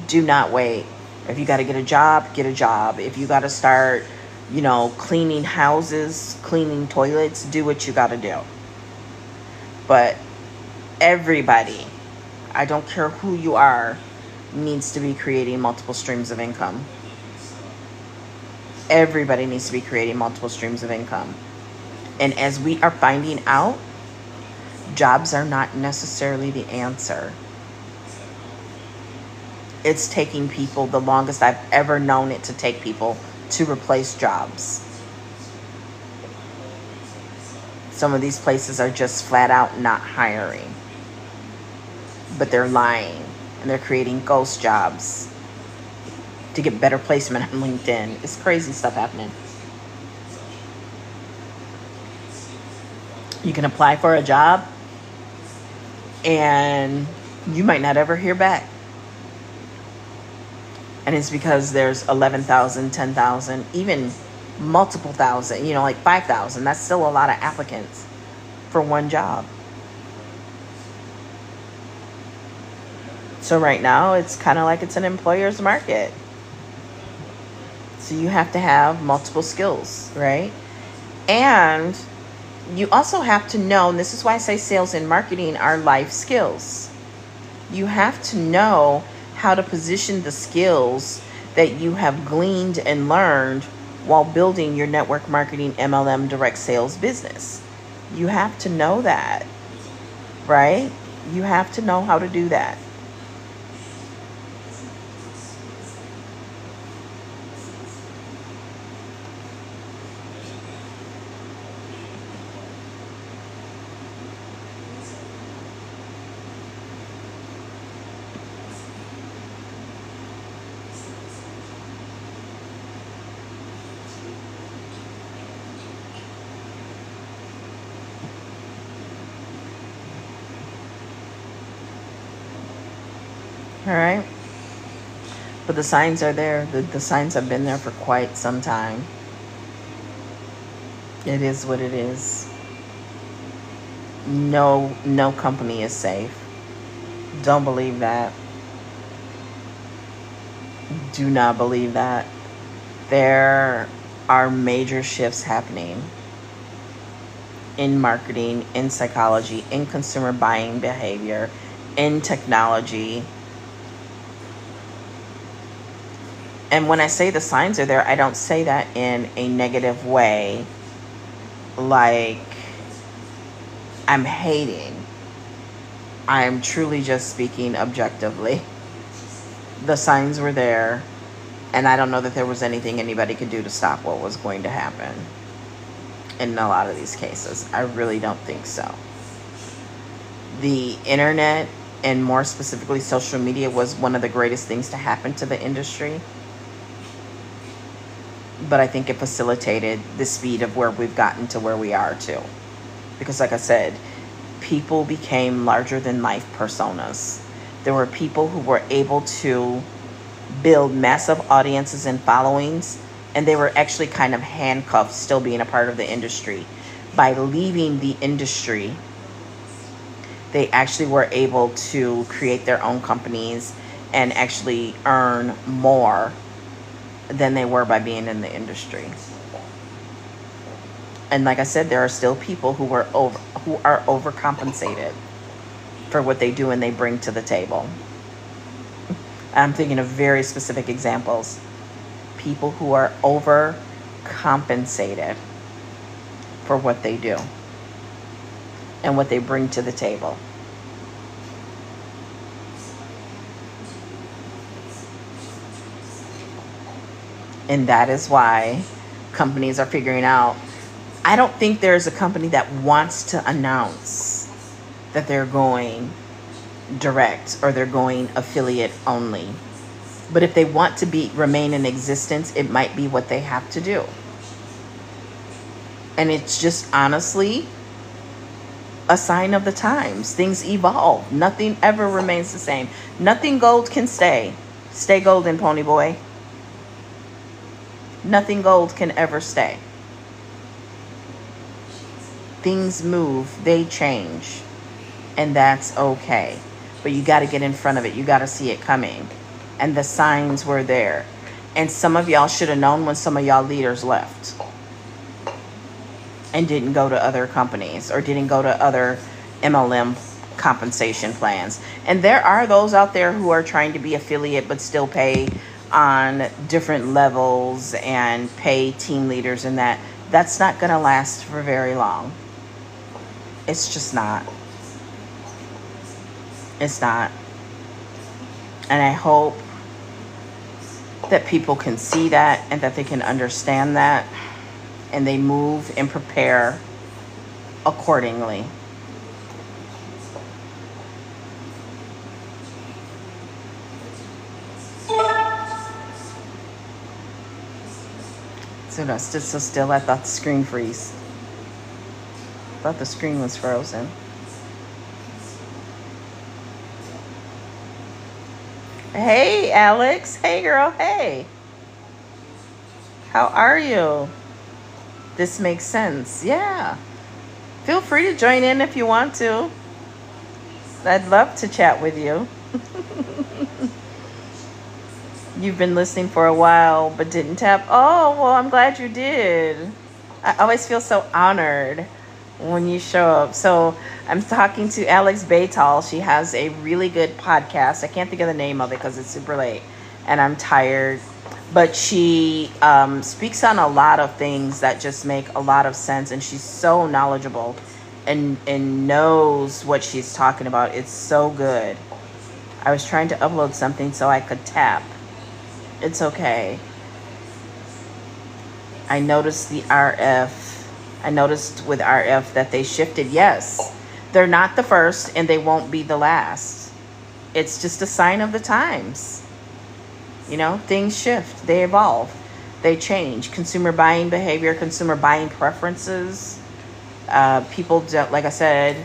Do not wait. If you got to get a job, get a job. If you got to start, cleaning houses, cleaning toilets, do what you got to do. But everybody, I don't care who you are, needs to be creating multiple streams of income. Everybody needs to be creating multiple streams of income. And as we are finding out, jobs are not necessarily the answer. It's taking people the longest I've ever known it to take people to replace jobs. Some of these places are just flat out not hiring. But they're lying. And they're creating ghost jobs to get better placement on LinkedIn. It's crazy stuff happening. You can apply for a job and you might not ever hear back. And it's because there's 11,000, 10,000, even multiple thousand, like 5,000. That's still a lot of applicants for one job. So right now, it's kind of like it's an employer's market. So you have to have multiple skills, right? And you also have to know, and this is why I say sales and marketing are life skills. You have to know how to position the skills that you have gleaned and learned while building your network marketing MLM direct sales business. You have to know that, right? You have to know how to do that. All right. But the signs are there. The signs have been there for quite some time. It is what it is. No company is safe. Don't believe that. Do not believe that. There are major shifts happening in marketing, in psychology, in consumer buying behavior, in technology. And when I say the signs are there, I don't say that in a negative way, like I'm hating. I'm truly just speaking objectively. The signs were there, and I don't know that there was anything anybody could do to stop what was going to happen in a lot of these cases. I really don't think so. The internet, and more specifically social media, was one of the greatest things to happen to the industry. But I think it facilitated the speed of where we've gotten to where we are too. Because like I said, people became larger than life personas. There were people who were able to build massive audiences and followings, and they were actually kind of handcuffed still being a part of the industry. By leaving the industry, they actually were able to create their own companies and actually earn more than they were by being in the industry. And like I said, there are still people who are overcompensated for what they do and they bring to the table. I'm thinking of very specific examples. People who are overcompensated for what they do and what they bring to the table. And that is why companies are figuring out. I don't think there's a company that wants to announce that they're going direct or they're going affiliate only. But if they want to remain in existence, it might be what they have to do. And it's just honestly a sign of the times. Things evolve. Nothing ever remains the same. Nothing gold can stay. Stay golden, pony boy. Nothing gold can ever stay. Things move, they change, and that's okay. But you got to get in front of it. You got to see it coming. And the signs were there. And some of y'all should have known when some of y'all leaders left and didn't go to other companies or didn't go to other MLM compensation plans. And there are those out there who are trying to be affiliate but still pay on different levels and pay team leaders, and that's not going to last for very long. It's just not. It's not. And I hope that people can see that and that they can understand that and they move and prepare accordingly. So I stood so still, I thought the screen froze. I thought the screen was frozen. Hey, Alex. Hey, girl. Hey. How are you? This makes sense. Yeah. Feel free to join in if you want to. I'd love to chat with you. You've been listening for a while but didn't tap. Oh, well, I'm glad you did. I always feel so honored when you show up. So I'm talking to Alex Baytal. She has a really good podcast. I can't think of the name of it because it's super late and I'm tired. But she speaks on a lot of things that just make a lot of sense. And she's so knowledgeable and knows what she's talking about. It's so good. I was trying to upload something so I could tap. It's okay. I noticed the RF. I noticed with RF that they shifted. Yes, they're not the first and they won't be the last. It's just a sign of the times. You know, things shift. They evolve. They change. Consumer buying behavior, consumer buying preferences. People don't, like I said,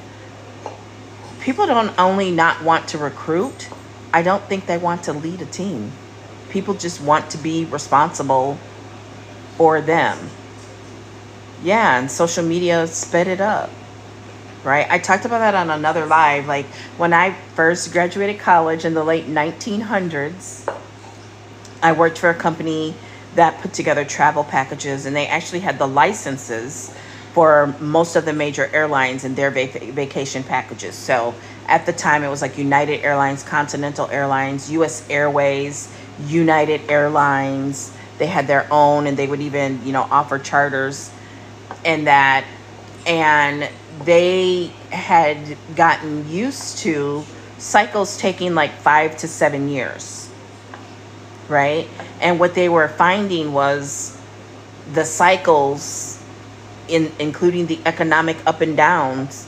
people don't only not want to recruit. I don't think they want to lead a team. People just want to be responsible for them. Yeah, and social media sped it up, right? I talked about that on another live. Like when I first graduated college in the late 1900s, I worked for a company that put together travel packages, and they actually had the licenses for most of the major airlines in their vacation packages. So at the time, it was like United Airlines, Continental Airlines, U.S. Airways, United Airlines. They had their own, and they would even, offer charters and that. And they had gotten used to cycles taking like 5 to 7 years, right? And what they were finding was the cycles, including the economic up and downs,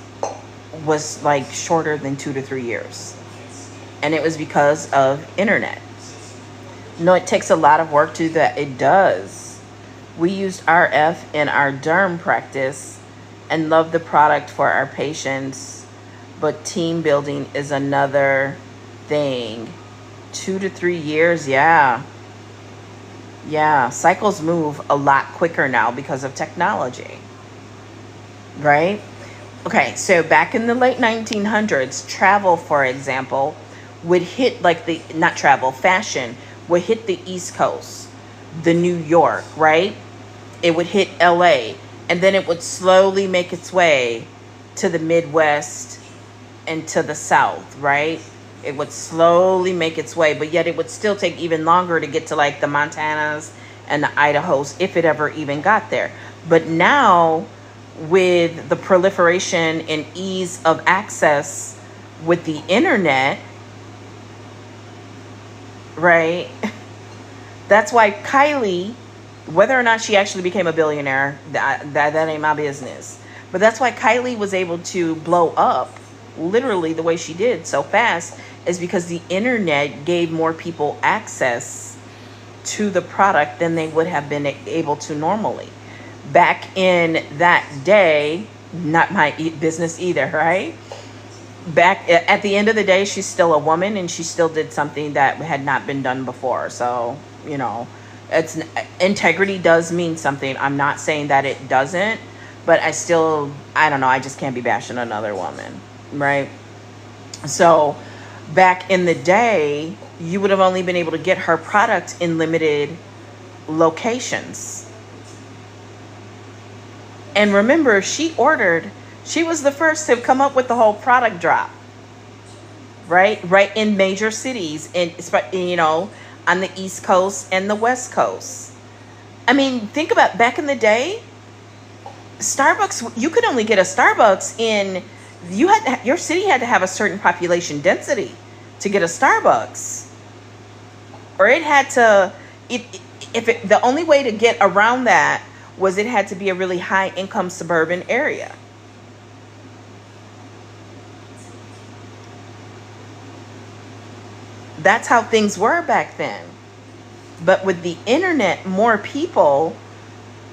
was like shorter than 2 to 3 years. And it was because of internet. No, it takes a lot of work to do that. It does. We used RF in our derm practice and love the product for our patients, but team building is another thing. 2 to 3 years, yeah. Yeah, cycles move a lot quicker now because of technology, right? Okay, so back in the late 1900s, travel, for example, would hit fashion would hit the East Coast, the New York, right? It would hit LA, and then it would slowly make its way to the Midwest and to the South, right? It would slowly make its way, but yet it would still take even longer to get to like the Montanas and the Idahos, if it ever even got there. But now, with the proliferation and ease of access with the internet, right? That's why Kylie, whether or not she actually became a billionaire, that ain't my business. But that's why Kylie was able to blow up literally the way she did so fast, is because the internet gave more people access to the product than they would have been able to normally. Back in that day, not my business either, right? Back at the end of the day, she's still a woman, and she still did something that had not been done before. So, it's integrity does mean something. I'm not saying that it doesn't, but I don't know. I just can't be bashing another woman, right? So back in the day, you would have only been able to get her product in limited locations. And remember, she was the first to come up with the whole product drop, right in major cities, and on the East Coast and the West Coast. I mean, think about back in the day, Starbucks, you could only get a Starbucks your city had to have a certain population density to get a Starbucks, or the only way to get around that was it had to be a really high income suburban area. That's how things were back then. But with the internet, more people,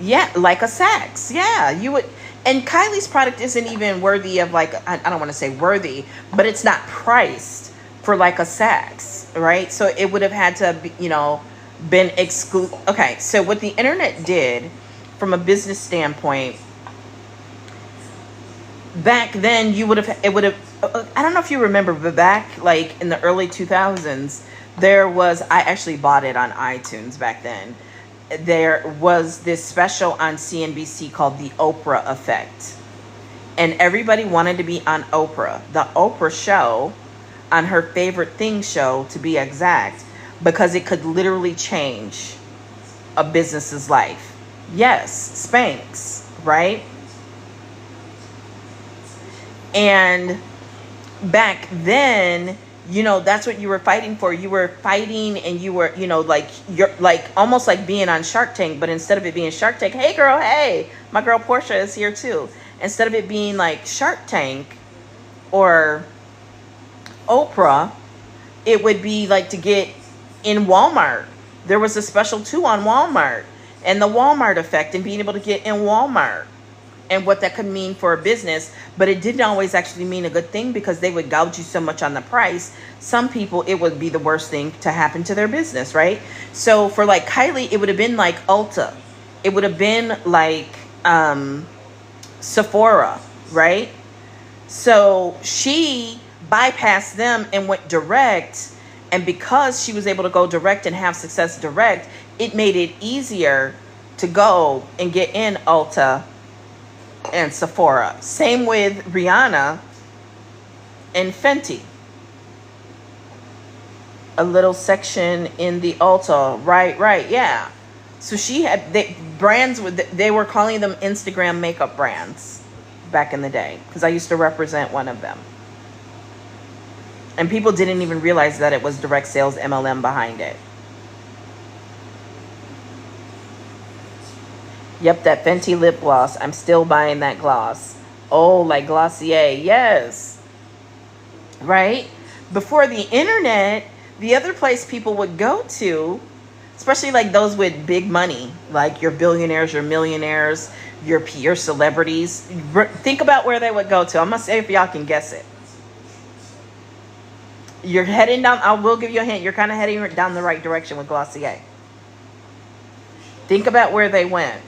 like a Saks, you would. And Kylie's product isn't even worthy of I don't want to say worthy, but it's not priced for like a Saks, right? So it would have had to be, been exclusive. Okay, so what the internet did from a business standpoint, back then I don't know if you remember, but back like in the early 2000s, I actually bought it on iTunes back then. There was this special on CNBC called The Oprah Effect. And everybody wanted to be on Oprah. The Oprah show, on her favorite thing show, to be exact, because it could literally change a business's life. Yes, Spanx, right? And back then, that's what you were fighting for. You were fighting, and you were, you're like almost like being on Shark Tank, but instead of it being Shark Tank, hey girl, hey, my girl Portia is here too. Instead of it being like Shark Tank or Oprah, it would be like to get in Walmart. There was a special too on Walmart, and the Walmart effect, and being able to get in Walmart, and what that could mean for a business, but it didn't always actually mean a good thing because they would gouge you so much on the price. Some people, it would be the worst thing to happen to their business, right? So for like Kylie, it would have been like Ulta. It would have been like Sephora, right? So she bypassed them and went direct. And because she was able to go direct and have success direct, it made it easier to go and get in Ulta and Sephora. Same with Rihanna and Fenty. A little section in the Ulta, right, yeah. So she had they were calling them Instagram makeup brands back in the day, because I used to represent one of them. And people didn't even realize that it was direct sales MLM behind it. Yep, that Fenty lip gloss. I'm still buying that gloss. Oh, like Glossier. Yes. Right? Before the internet, the other place people would go to, especially like those with big money, like your billionaires, your millionaires, your celebrities. Think about where they would go to. I'm going to say if y'all can guess it. You're heading down, I will give you a hint. You're kind of heading down the right direction with Glossier. Think about where they went.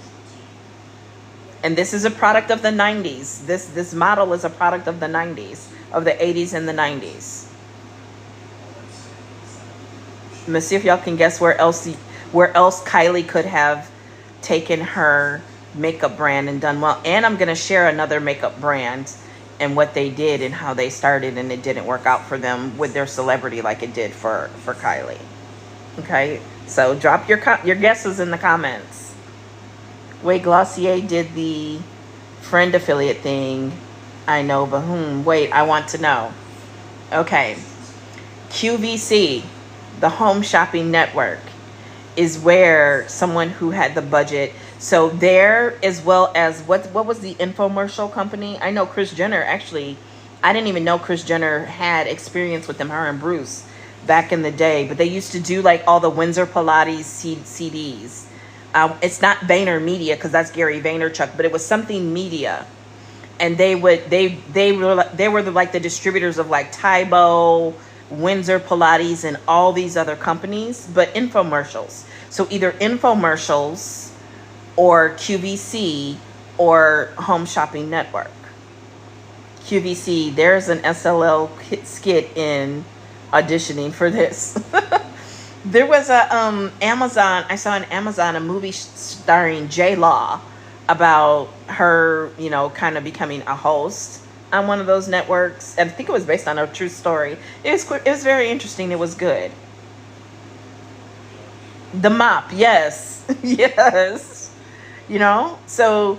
And this is a product of the 90s. This model is a product of the 90s, of the 80s and the 90s. Let's see if y'all can guess where else Kylie could have taken her makeup brand and done well. And I'm going to share another makeup brand and what they did and how they started, and it didn't work out for them with their celebrity like it did for Kylie. Okay, so drop your guesses in the comments. Wait, Glossier did the friend affiliate thing. I know, but wait, I want to know. Okay, QVC, the Home Shopping Network, is where someone who had the budget. So there, as well as what was the infomercial company? I know Kris Jenner, actually, I didn't even know Kris Jenner had experience with them, her and Bruce, back in the day. But they used to do like all the Windsor Pilates CDs. It's not Vayner Media because that's Gary Vaynerchuk, but it was something media. And they were like the distributors of like Tybo, Windsor Pilates, and all these other companies, but infomercials. So either infomercials or QVC or Home Shopping Network. QVC, there's an SLL skit in auditioning for this. There was a Amazon, I saw on Amazon a movie starring J Law about her, kind of becoming a host on one of those networks. And I think it was based on a true story. It was very interesting. It was good. The Mop, yes. Yes. So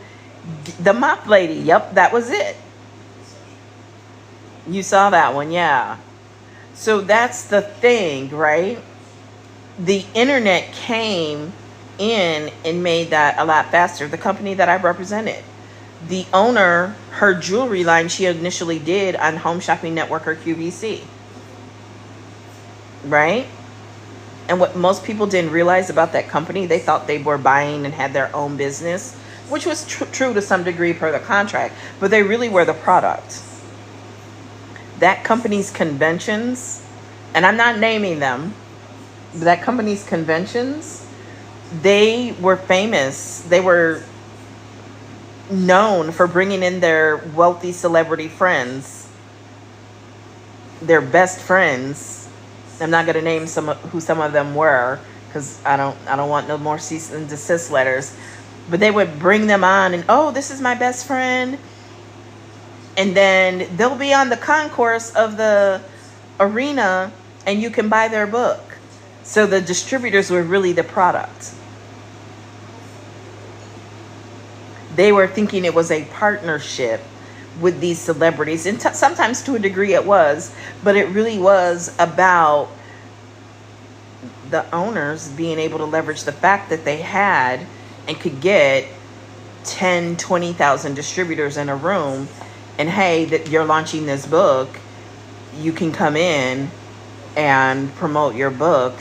the Mop Lady, yep, that was it. You saw that one, yeah. So that's the thing, right? The internet came in and made that a lot faster. The company that I represented, the owner, her jewelry line, she initially did on Home Shopping Network or QVC, right? And what most people didn't realize about that company, they thought they were buying and had their own business, which was true to some degree per the contract, but they really were the product. That company's conventions, and I'm not naming them, but that company's conventions, they were famous. They were known for bringing in their wealthy celebrity friends, their best friends. I'm not going to name who some of them were because I don't want no more cease and desist letters. But they would bring them on and, oh, this is my best friend. And then they'll be on the concourse of the arena and you can buy their book. So the distributors were really the product. They were thinking it was a partnership with these celebrities. And sometimes to a degree it was. But it really was about the owners being able to leverage the fact that they had and could get 10, 20,000 distributors in a room. And hey, that you're launching this book, you can come in and promote your book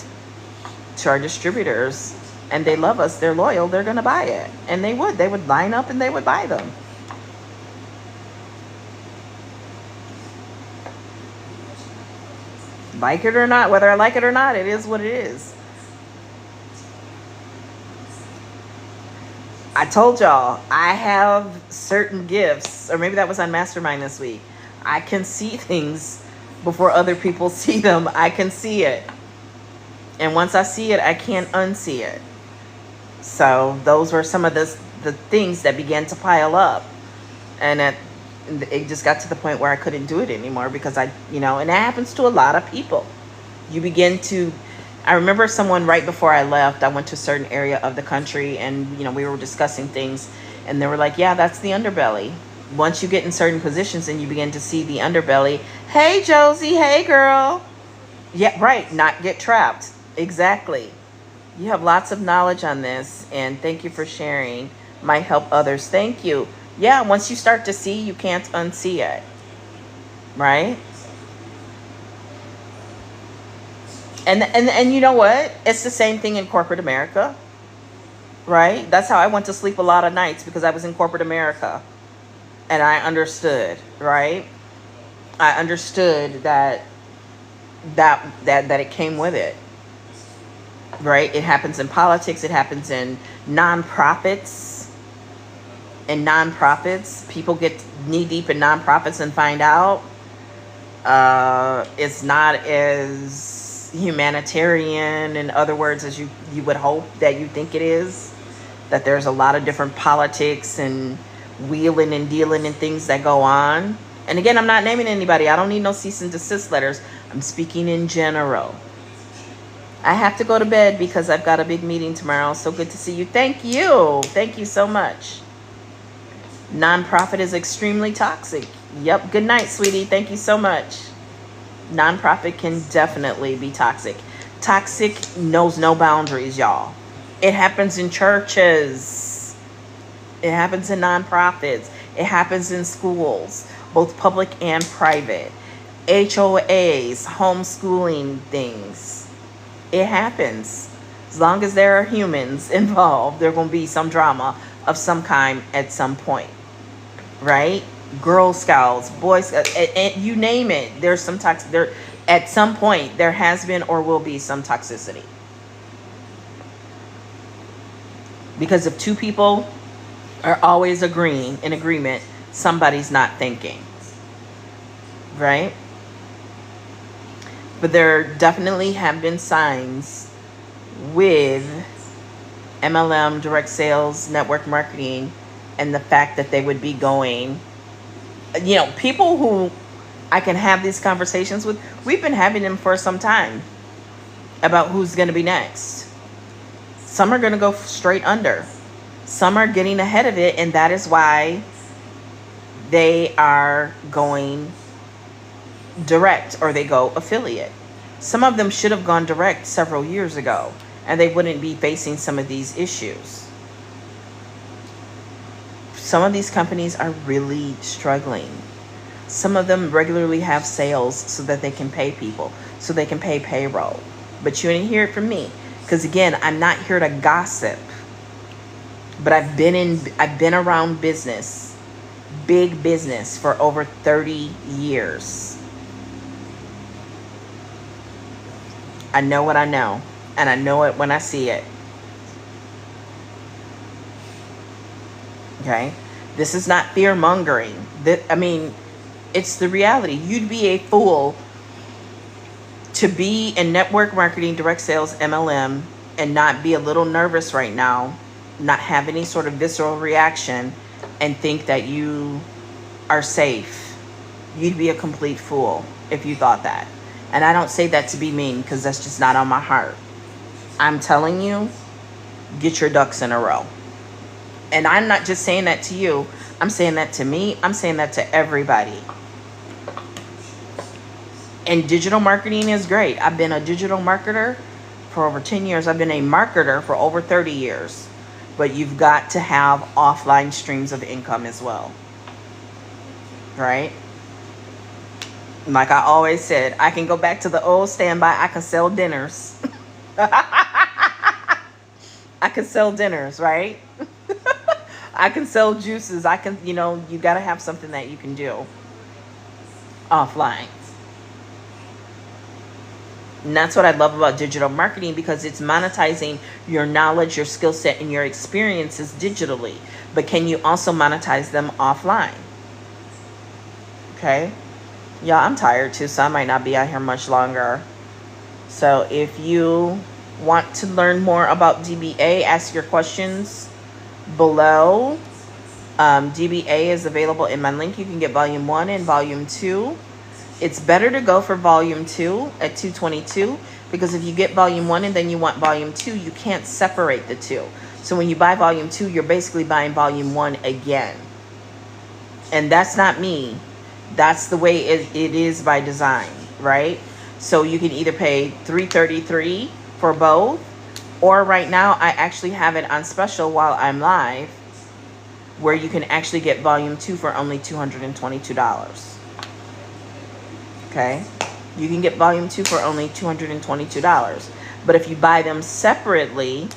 to our distributors. And they love us, they're loyal, they're going to buy it. And they would line up and they would buy them. Like it or not, whether I like it or not, it is what it is. I told y'all I have certain gifts, or maybe that was on Mastermind this week. I can see things before other people see them. I can see it. And once I see it, I can't unsee it. So those were some of the things that began to pile up. And it just got to the point where I couldn't do it anymore because and it happens to a lot of people. You begin to, I remember someone right before I left, I went to a certain area of the country and, we were discussing things and they were like, yeah, that's the underbelly. Once you get in certain positions and you begin to see the underbelly, hey, Josie, hey, girl. Yeah, right. Not get trapped. Exactly. You have lots of knowledge on this and thank you for sharing. Might help others. Thank you. Yeah, once you start to see, you can't unsee it. Right? And you know what? It's the same thing in corporate America. Right? That's how I went to sleep a lot of nights because I was in corporate America. And I understood, right? I understood that it came with it. Right? It happens in politics, it happens in nonprofits. In nonprofits, people get knee deep in nonprofits and find out it's not as humanitarian, in other words, as you would hope that you think it is. That there's a lot of different politics and wheeling and dealing and things that go on. And again, I'm not naming anybody. I don't need no cease and desist letters. I'm speaking in general. I have to go to bed because I've got a big meeting tomorrow. So good to see you. Thank you. Thank you so much. Nonprofit is extremely toxic. Yep. Good night, sweetie. Thank you so much. Nonprofit can definitely be toxic. Toxic knows no boundaries, y'all. It happens in churches. It happens in nonprofits. It happens in schools, both public and private. HOAs, homeschooling things. It happens. As long as there are humans involved, there's going to be some drama of some kind at some point. Right? Girl Scouts, Boy Scouts, and you name it. There's some toxic. There, at some point, there has been or will be some toxicity. Because if two people are always agreeing, in agreement, somebody's not thinking. Right? But there definitely have been signs with MLM, direct sales, network marketing, and the fact that they would be going, people who I can have these conversations with, we've been having them for some time about who's going to be next. Some are going to go straight under. Some are getting ahead of it, and that is why they are going direct or they go affiliate. Some of them should have gone direct several years ago, and they wouldn't be facing some of these issues. Some of these companies are really struggling. Some of them regularly have sales so that they can pay people, so they can pay payroll. But you didn't hear it from me. Because again, I'm not here to gossip. But I've been around business, big business, for over 30 years. I know what I know, and I know it when I see it. Okay? This is not fear-mongering. It's the reality. You'd be a fool to be in network marketing, direct sales, MLM, and not be a little nervous right now, not have any sort of visceral reaction, and think that you are safe. You'd be a complete fool if you thought that. And I don't say that to be mean, because that's just not on my heart. I'm telling you, get your ducks in a row. And I'm not just saying that to you. I'm saying that to me. I'm saying that to everybody. And digital marketing is great. I've been a digital marketer for over 10 years. I've been a marketer for over 30 years. But you've got to have offline streams of income as well. Right? Like I always said, I can go back to the old standby. I can sell dinners. I can sell dinners, right? I can sell juices. I can, you got to have something that you can do offline. And that's what I love about digital marketing, because it's monetizing your knowledge, your skill set, and your experiences digitally. But can you also monetize them offline? Okay. Yeah, I'm tired too, so I might not be out here much longer. So if you want to learn more about DBA, ask your questions below. DBA is available in my link. You can get volume 1 and volume 2. It's better to go for volume 2 at $222, because if you get volume 1 and then you want volume 2, you can't separate the two. So when you buy volume 2, you're basically buying volume 1 again. And that's not me. That's the way it is by design, right? So you can either pay $333 for both, or right now I actually have it on special while I'm live, where you can actually get volume 2 for only $222. Okay, you can get volume 2 for only $222. But if you buy them separately,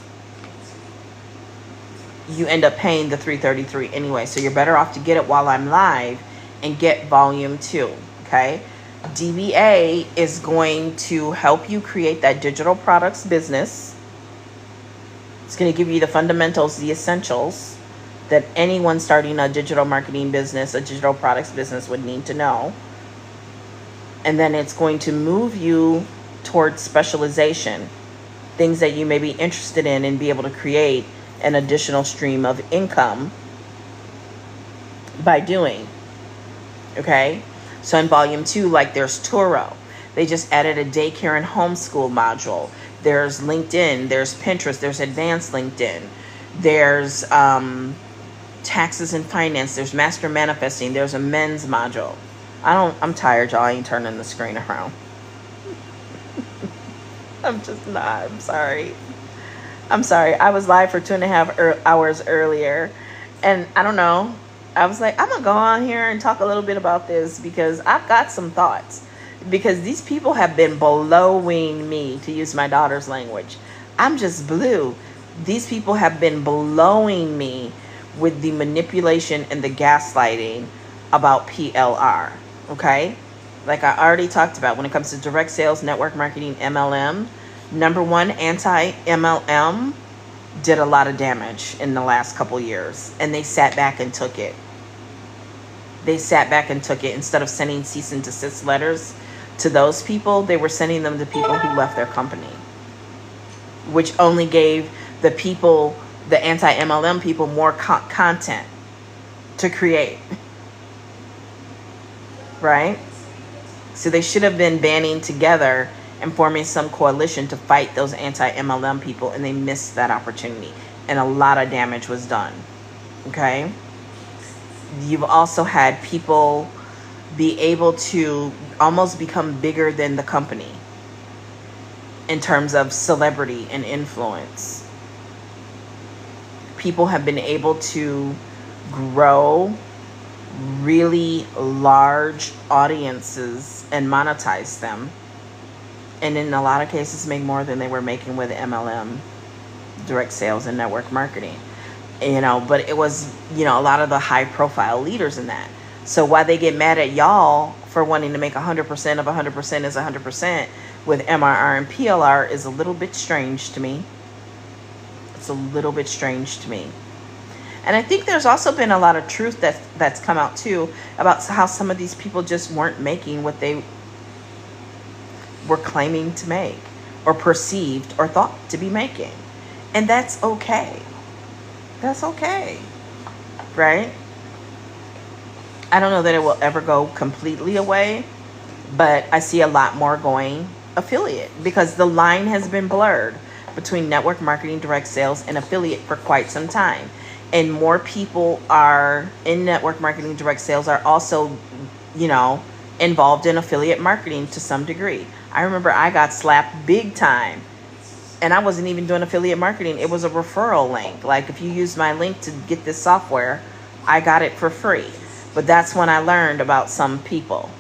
you end up paying the $333 anyway. So you're better off to get it while I'm live and get volume 2. Okay, DBA is going to help you create that digital products business. It's going to give you the fundamentals, the essentials that anyone starting a digital marketing business, a digital products business, would need to know. And then it's going to move you towards specialization, things that you may be interested in, and be able to create an additional stream of income by doing. Okay? So in volume 2, like there's Turo. They just added a daycare and homeschool module. There's LinkedIn, there's Pinterest, there's advanced LinkedIn. There's taxes and finance, there's master manifesting, there's a men's module. I'm tired, y'all. I ain't turning the screen around. I'm just not. I'm sorry. I was live for 2.5 hours earlier, and I don't know. I was like, I'm going to go on here and talk a little bit about this, because I've got some thoughts. Because these people have been blowing me, to use my daughter's language. I'm just blue. These people have been blowing me with the manipulation and the gaslighting about PLR. Okay, like I already talked about, when it comes to direct sales, network marketing, MLM, number one, anti-MLM did a lot of damage in the last couple years, and they sat back and took it. Instead of sending cease and desist letters to those people, they were sending them to people who left their company, which only gave the people, the anti-MLM people, more content to create. Right? So they should have been banding together and forming some coalition to fight those anti-MLM people, and they missed that opportunity, and a lot of damage was done. Okay? You've also had people be able to almost become bigger than the company in terms of celebrity and influence. People have been able to grow really large audiences and monetize them, and in a lot of cases make more than they were making with MLM, direct sales and network marketing. But it was, a lot of the high profile leaders in that. So why they get mad at y'all for wanting to make 100% of 100% is 100% with MRR and PLR is a little bit strange to me. It's a little bit strange to me. And I think there's also been a lot of truth that's come out too about how some of these people just weren't making what they were claiming to make, or perceived or thought to be making. And that's okay. That's okay. Right? I don't know that it will ever go completely away, but I see a lot more going affiliate, because the line has been blurred between network marketing, direct sales, and affiliate for quite some time. And more people are in network marketing, direct sales, are also, involved in affiliate marketing to some degree. I remember I got slapped big time, and I wasn't even doing affiliate marketing. It was a referral link. Like, if you use my link to get this software, I got it for free. But that's when I learned about some people.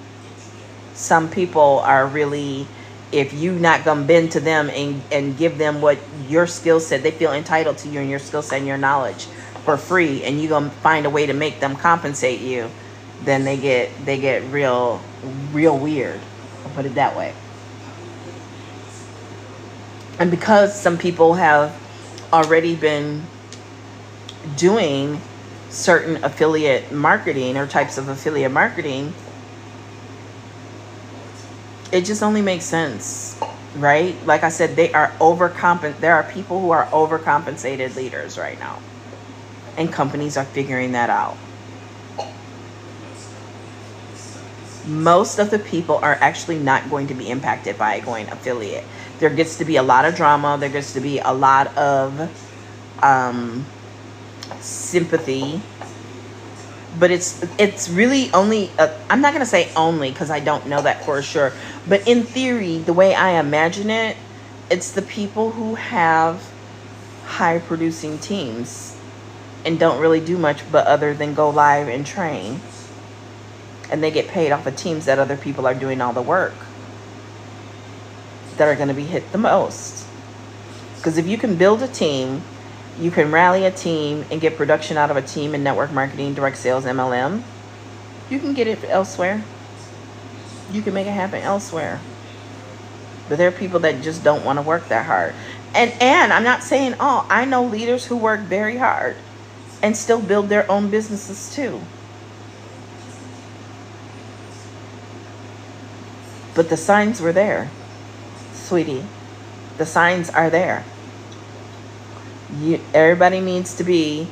Some people are really, if you not gonna bend to them and give them what your skill set, they feel entitled to you and your skill set and your knowledge for free, and you gonna find a way to make them compensate you, then they get real weird. I'll put it that way. And because some people have already been doing certain affiliate marketing or types of affiliate marketing, it just only makes sense, right? Like I said, there are people who are overcompensated leaders right now, and companies are figuring that out. Most of the people are actually not going to be impacted by going affiliate. There gets to be a lot of drama. There gets to be a lot of sympathy. But it's really only, I'm not going to say only because I don't know that for sure. But in theory, the way I imagine it, it's the people who have high producing teams and don't really do much but other than go live and train. And they get paid off of teams that other people are doing all the work, that are going to be hit the most. Because if you can build a team, you can rally a team and get production out of a team in network marketing, direct sales, MLM, you can get it elsewhere. You can make it happen elsewhere. But there are people that just don't want to work that hard. And I'm not saying all. I know leaders who work very hard and still build their own businesses too. But the signs were there, sweetie. The signs are there. Everybody needs to be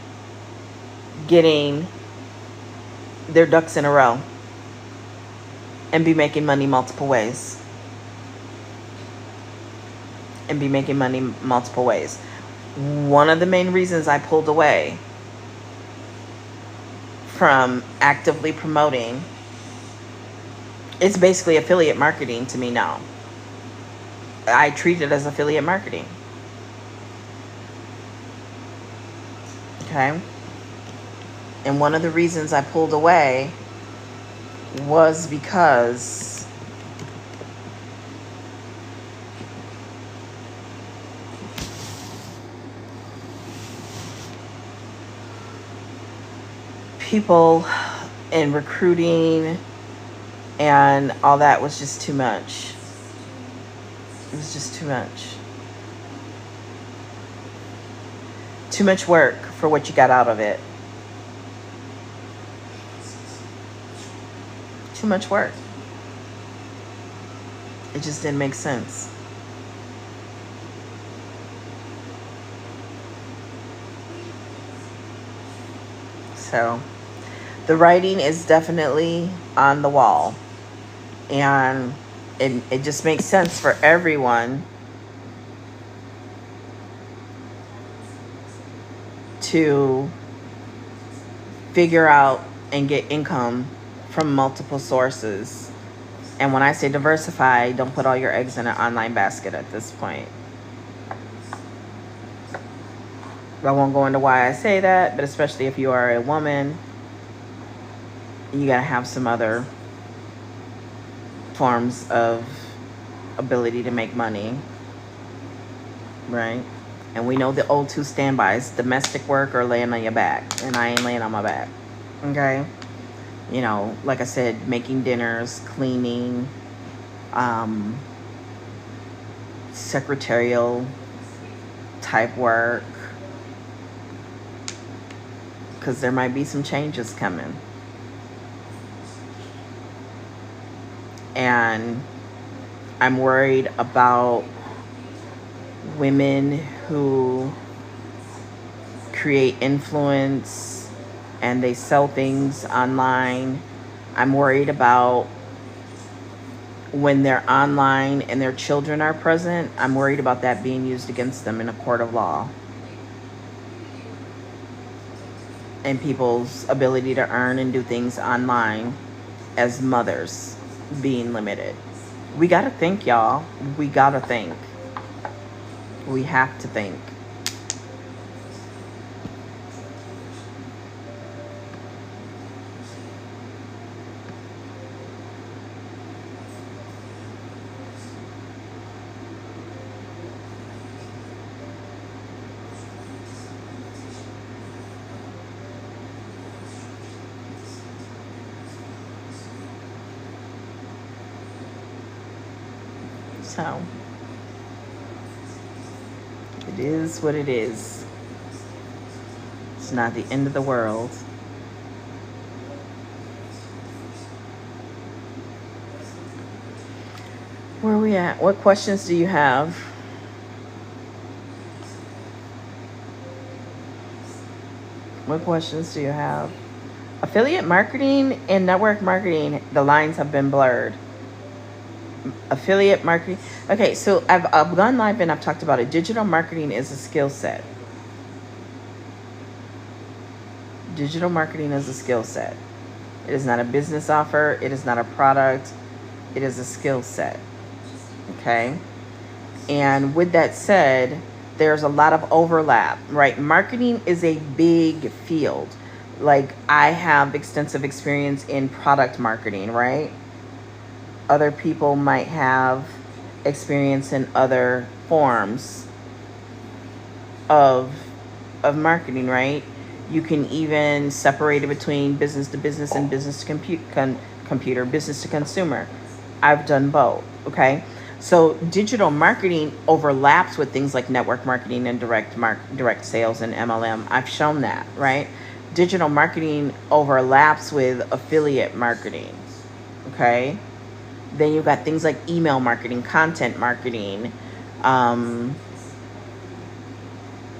getting their ducks in a row and be making money multiple ways. One of the main reasons I pulled away from actively promoting, it's basically affiliate marketing to me now. I treat it as affiliate marketing. Okay? And one of the reasons I pulled away was because people in recruiting and all that was just too much. It was just too much. Too much work for what you got out of it. Too much work. It just didn't make sense. So, the writing is definitely on the wall. And it just makes sense for everyone to figure out and get income from multiple sources. And when I say diversify, don't put all your eggs in an online basket at this point. I won't go into why I say that, but especially if you are a woman, you gotta have some other forms of ability to make money, right? And we know the old two standbys: domestic work or laying on your back. And I ain't laying on my back, okay? You know, like I said, making dinners, cleaning, secretarial type work, because there might be some changes coming. And I'm worried about women who create influence and they sell things online. I'm worried about when they're online and their children are present. I'm worried about that being used against them in a court of law. And people's ability to earn and do things online as mothers being limited. We gotta think, y'all. We gotta think. We have to think. So, It is what it is. It's not the end of the world. Where are we at? What questions do you have? What questions do you have? Affiliate marketing and network marketing, the lines have been blurred. Affiliate marketing. Okay, so I've gone live and I've talked about it. Digital marketing is a skill set. Digital marketing is a skill set. It is not a business offer. It is not a product. It is a skill set. Okay? And with that said, there's a lot of overlap, right? Marketing is a big field. Like, I have extensive experience in product marketing, right? Other people might have experience in other forms of marketing, right? You can even separate it between business to business and business to computer, business to consumer. I've done both, okay? So digital marketing overlaps with things like network marketing and direct sales and MLM. I've shown that, right? Digital marketing overlaps with affiliate marketing, okay? Then you've got things like email marketing, content marketing,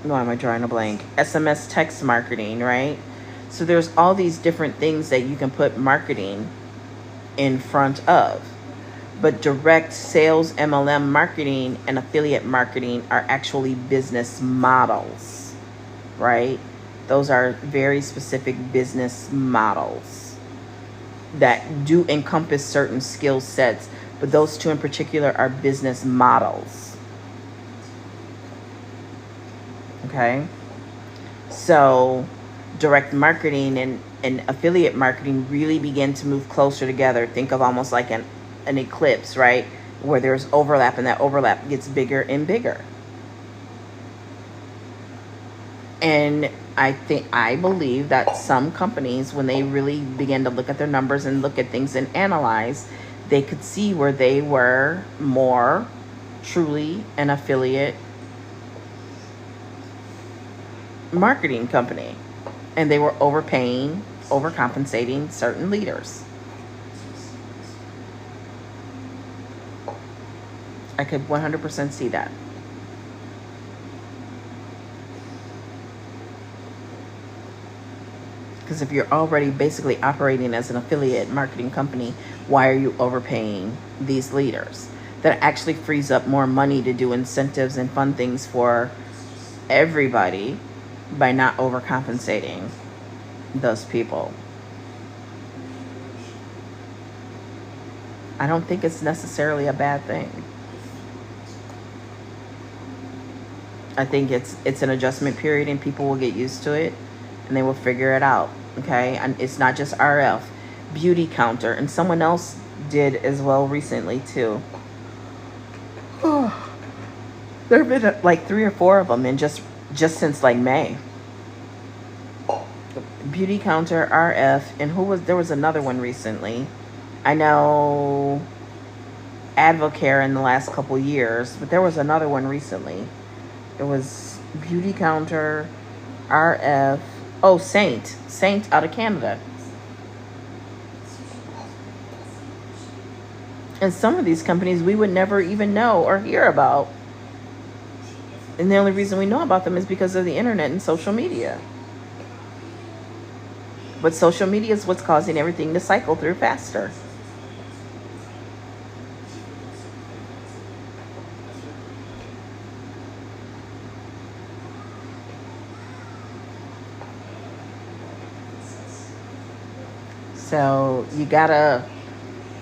why am I drawing a blank? SMS text marketing, right? So there's all these different things that you can put marketing in front of. But direct sales, MLM marketing, and affiliate marketing are actually business models, right? Those are very specific business models that do encompass certain skill sets, but those two in particular are business models. Okay? So direct marketing and affiliate marketing really begin to move closer together. Think of almost like an eclipse, right? Where there's overlap, and that overlap gets bigger and bigger. And I believe that some companies, when they really begin to look at their numbers and look at things and analyze, they could see where they were more truly an affiliate marketing company, and they were overcompensating certain leaders. I could 100% see that. Because if you're already basically operating as an affiliate marketing company, why are you overpaying these leaders? That actually frees up more money to do incentives and fun things for everybody by not overcompensating those people. I don't think it's necessarily a bad thing. I think it's an adjustment period, and people will get used to it, and they will figure it out, okay? And it's not just RF. Beauty Counter, and someone else did as well recently, too. There have been like 3 or 4 of them in just since like May. Beauty Counter, RF, and there was another one recently. I know Advocare in the last couple years, but there was another one recently. It was Beauty Counter, RF, Saint out of Canada. And some of these companies we would never even know or hear about. And the only reason we know about them is because of the internet and social media. But social media is what's causing everything to cycle through faster. So you gotta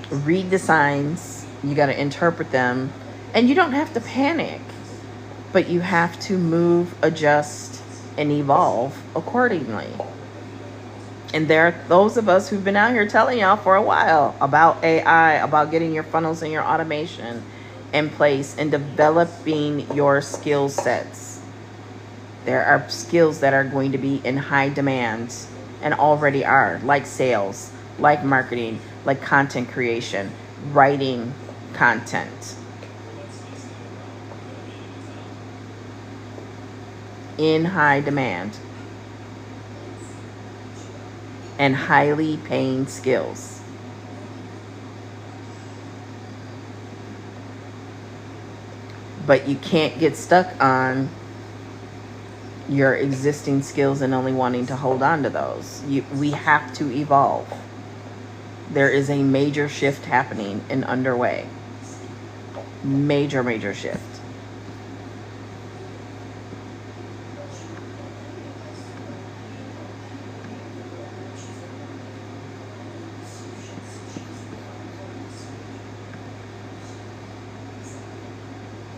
read the signs, you gotta interpret them, and you don't have to panic, but you have to move, adjust, and evolve accordingly. And there are those of us who've been out here telling y'all for a while about AI, about getting your funnels and your automation in place and developing your skill sets. There are skills that are going to be in high demand and already are, like sales, like marketing, like content creation, writing content. in high demand and highly paying skills. But you can't get stuck on your existing skills and only wanting to hold on to those. We have to evolve. There is a major shift happening and underway. Major shift.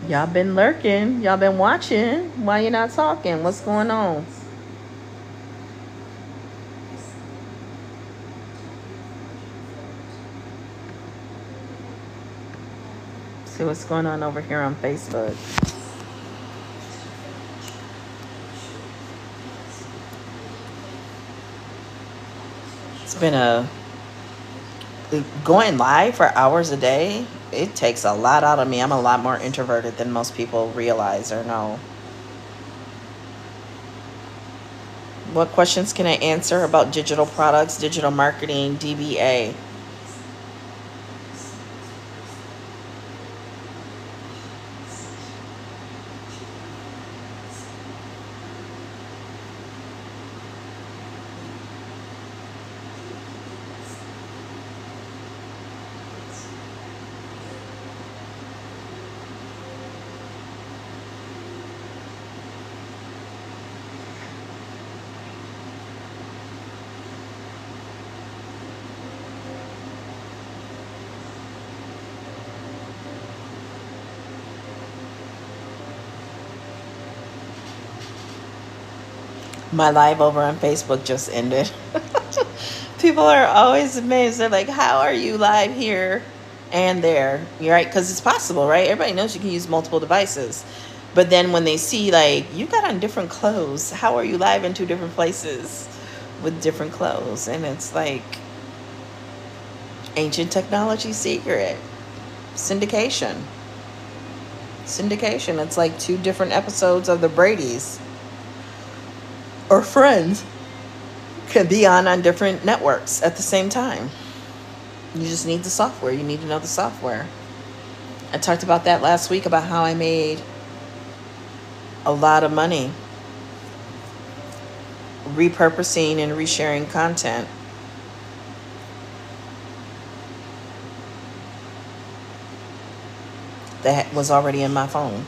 Y'all been lurking. Y'all been watching. Why you not talking? What's going on? See what's going on over here on Facebook. It's been going live for hours a day. It takes a lot out of me. I'm a lot more introverted than most people realize or know. What questions can I answer about digital products, digital marketing, DBA? My live over on Facebook just ended. People are always amazed. They're like, how are you live here and there? You're right, because it's possible, right? Everybody knows you can use multiple devices. But then when they see, like, you got on different clothes, how are you live in two different places with different clothes? And it's like ancient technology secret. Syndication. It's like two different episodes of the Brady's or Friends can be on different networks at the same time. You just need the software. You need to know the software. I talked about that last week about how I made a lot of money repurposing and resharing content. That was already in my phone.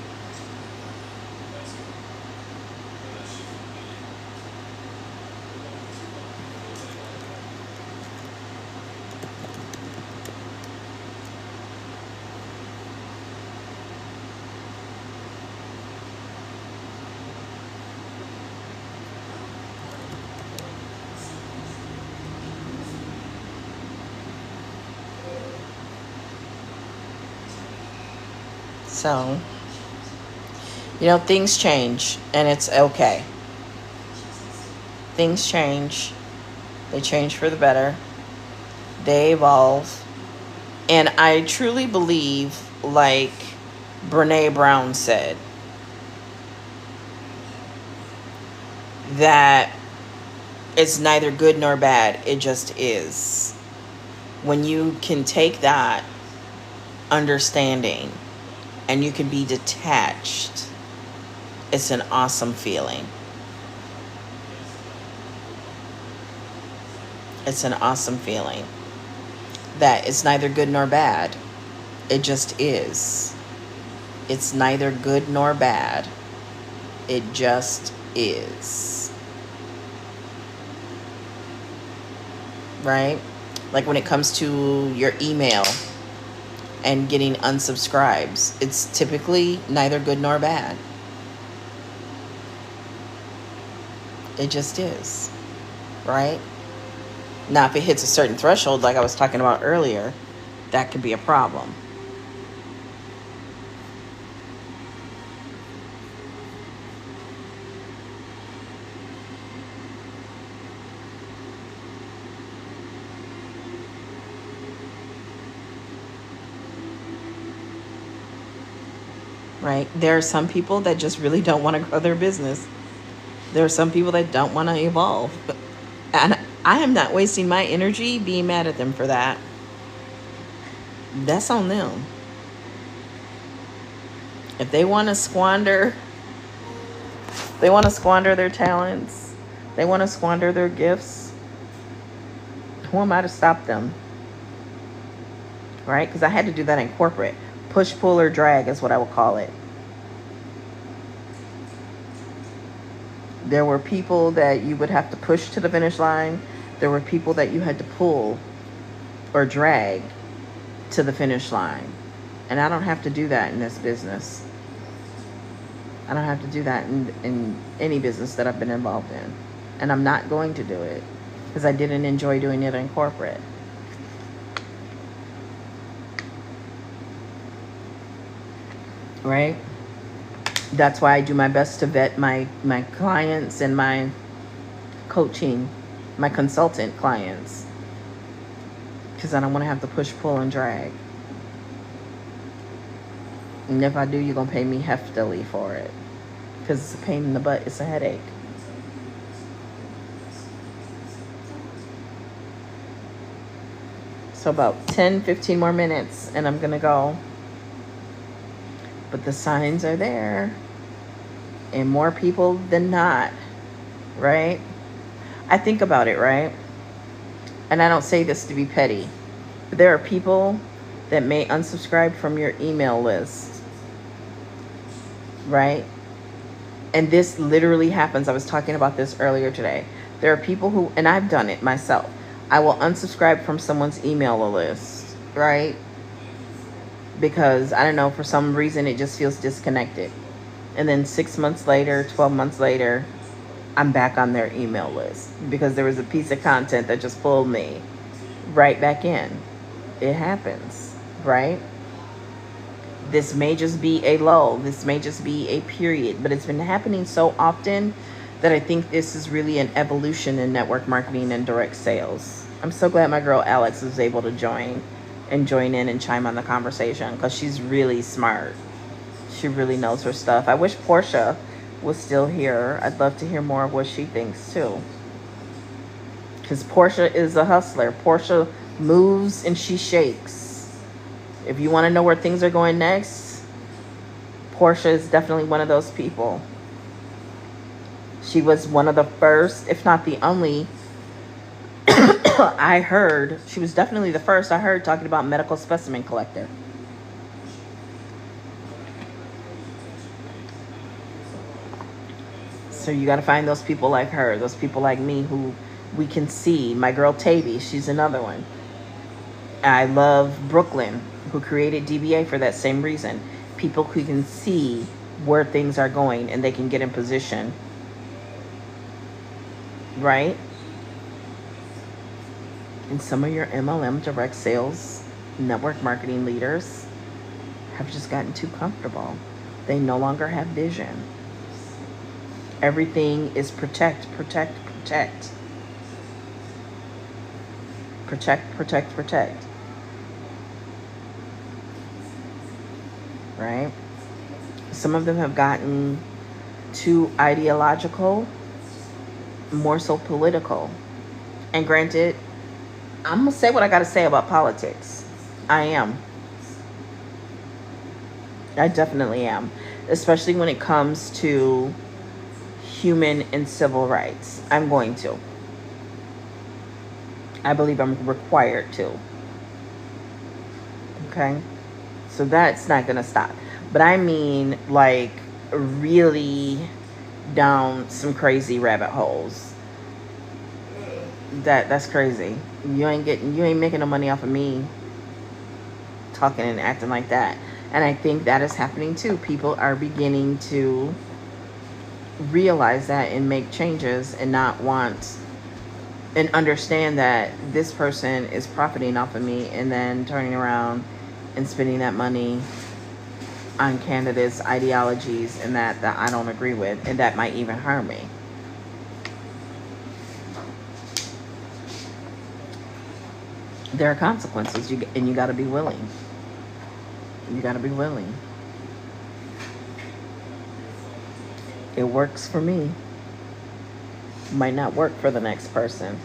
So, things change, and it's okay. Things change. They change for the better. They evolve. And I truly believe, like Brene Brown said, that it's neither good nor bad. It just is. When you can take that understanding and you can be detached, it's an awesome feeling. It's an awesome feeling that it's neither good nor bad. It just is. It's neither good nor bad. It just is. Right? Like when it comes to your email and getting unsubscribes, it's typically neither good nor bad. It just is, right? Now, if it hits a certain threshold, like I was talking about earlier, that could be a problem. Right? There are some people that just really don't want to grow their business. There are some people that don't want to evolve. And I am not wasting my energy being mad at them for that. That's on them. If they want to squander their talents, they want to squander their gifts, who am I to stop them? Right? Because I had to do that in corporate. Push, pull, or drag is what I would call it. There were people that you would have to push to the finish line. There were people that you had to pull or drag to the finish line. And I don't have to do that in this business. I don't have to do that in any business that I've been involved in. And I'm not going to do it because I didn't enjoy doing it in corporate. Right? That's why I do my best to vet my clients and my coaching, my consultant clients. Because I don't want to have to push, pull, and drag. And if I do, you're going to pay me heftily for it. Because it's a pain in the butt. It's a headache. So about 10, 15 more minutes and I'm going to go. But the signs are there. And more people than not. Right? I think about it, right? And I don't say this to be petty. But there are people that may unsubscribe from your email list. Right? And this literally happens. I was talking about this earlier today. There are people who, and I've done it myself. I will unsubscribe from someone's email list, right? Because, I don't know, for some reason it just feels disconnected. And then 6 months later, 12 months later, I'm back on their email list. Because there was a piece of content that just pulled me right back in. It happens, right? This may just be a lull. This may just be a period. But it's been happening so often that I think this is really an evolution in network marketing and direct sales. I'm so glad my girl Alex was able to join in and chime on the conversation because she's really smart. She really knows her stuff. I wish Portia was still here. I'd love to hear more of what she thinks too. Because Portia is a hustler. Portia moves and she shakes. If you want to know where things are going next, Portia is definitely one of those people. She was one of the first, if not the only, I heard, she was definitely the first I heard talking about medical specimen collector. So you got to find those people like her, those people like me who we can see. My girl Tavy, she's another one. I love Brooklyn, who created DBA for that same reason. People who can see where things are going and they can get in position. Right? And some of your MLM direct sales network marketing leaders have just gotten too comfortable. They no longer have vision. Everything is protect, protect, protect. Protect, protect, protect. Right? Some of them have gotten too ideological, more so political. And granted, I'm going to say what I got to say about politics. I am. I definitely am. Especially when it comes to human and civil rights. I'm going to. I believe I'm required to. Okay? So that's not going to stop. But I mean, like, really down some crazy rabbit holes. That's crazy. You ain't making no money off of me talking and acting like that. And I think that is happening too. People are beginning to realize that and make changes and not want and understand that this person is profiting off of me and then turning around and spending that money on candidates' ideologies and that I don't agree with and that might even harm me. There are consequences, and you got to be willing. You got to be willing. It works for me. Might not work for the next person.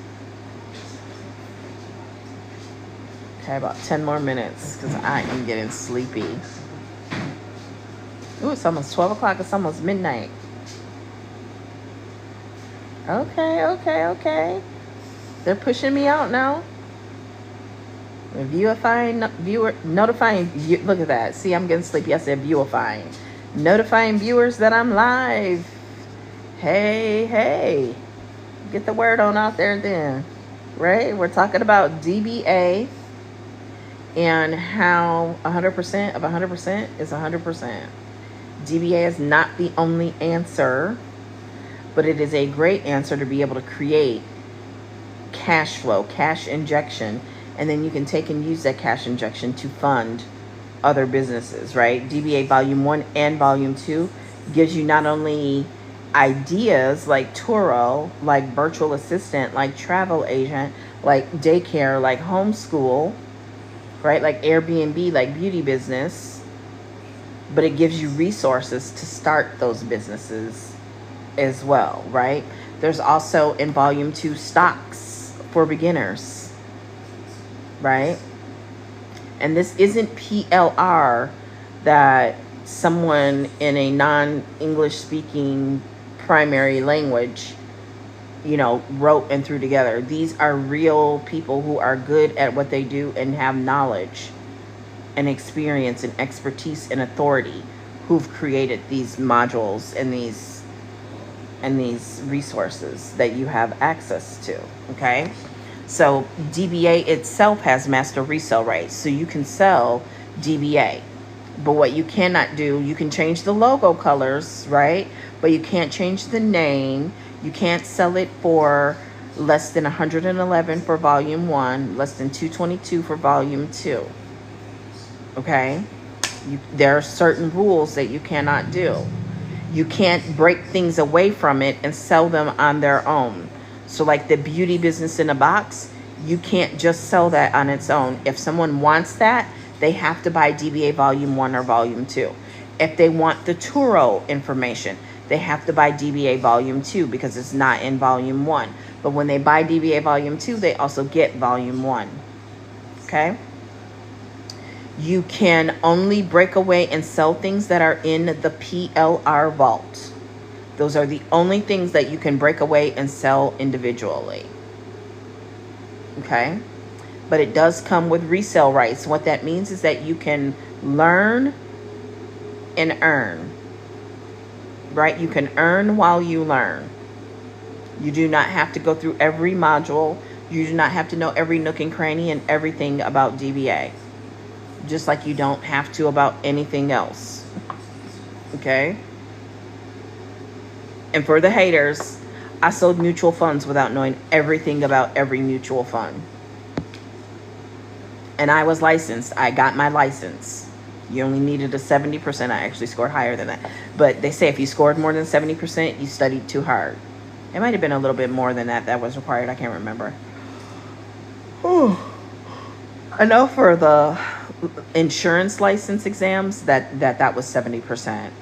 Okay, about 10 more minutes because I am getting sleepy. Ooh, it's almost 12 o'clock. It's almost midnight. Okay. They're pushing me out now. Notifying. Look at that. See, I'm getting sleepy. I said viewifying. Notifying viewers that I'm live. Hey. Get the word on out there then. Right? We're talking about DBA and how 100% of 100% is 100%. DBA is not the only answer, but it is a great answer to be able to create cash flow, cash injection, and then you can take and use that cash injection to fund other businesses, right? DBA Volume 1 and Volume 2 gives you not only ideas like Turo, like virtual assistant, like travel agent, like daycare, like homeschool, right? Like Airbnb, like beauty business, but it gives you resources to start those businesses as well, right? There's also in Volume 2 stocks for beginners, right? And this isn't PLR that someone in a non-English speaking primary language, wrote and threw together. These are real people who are good at what they do and have knowledge and experience and expertise and authority who've created these modules and these resources that you have access to, okay? So DBA itself has master resale rights, so you can sell DBA. But what you cannot do, you can change the logo colors, right? But you can't change the name. You can't sell it for less than 111 for Volume 1, less than 222 for Volume 2. Okay? There are certain rules that you cannot do. You can't break things away from it and sell them on their own. So like the beauty business in a box, you can't just sell that on its own. If someone wants that, they have to buy DBA Volume 1 or Volume 2. If they want the Turo information, they have to buy DBA Volume 2 because it's not in Volume 1. But when they buy DBA Volume 2, they also get Volume 1. Okay? You can only break away and sell things that are in the PLR vault. Those are the only things that you can break away and sell individually. Okay? But it does come with resale rights. What that means is that you can learn and earn. Right? You can earn while you learn. You do not have to go through every module. You do not have to know every nook and cranny and everything about DBA. Just like you don't have to about anything else. Okay? And for the haters, I sold mutual funds without knowing everything about every mutual fund. And I was licensed. I got my license. You only needed a 70%. I actually scored higher than that. But they say if you scored more than 70%, you studied too hard. It might have been a little bit more than that was required. I can't remember. I know for the insurance license exams that was 70%.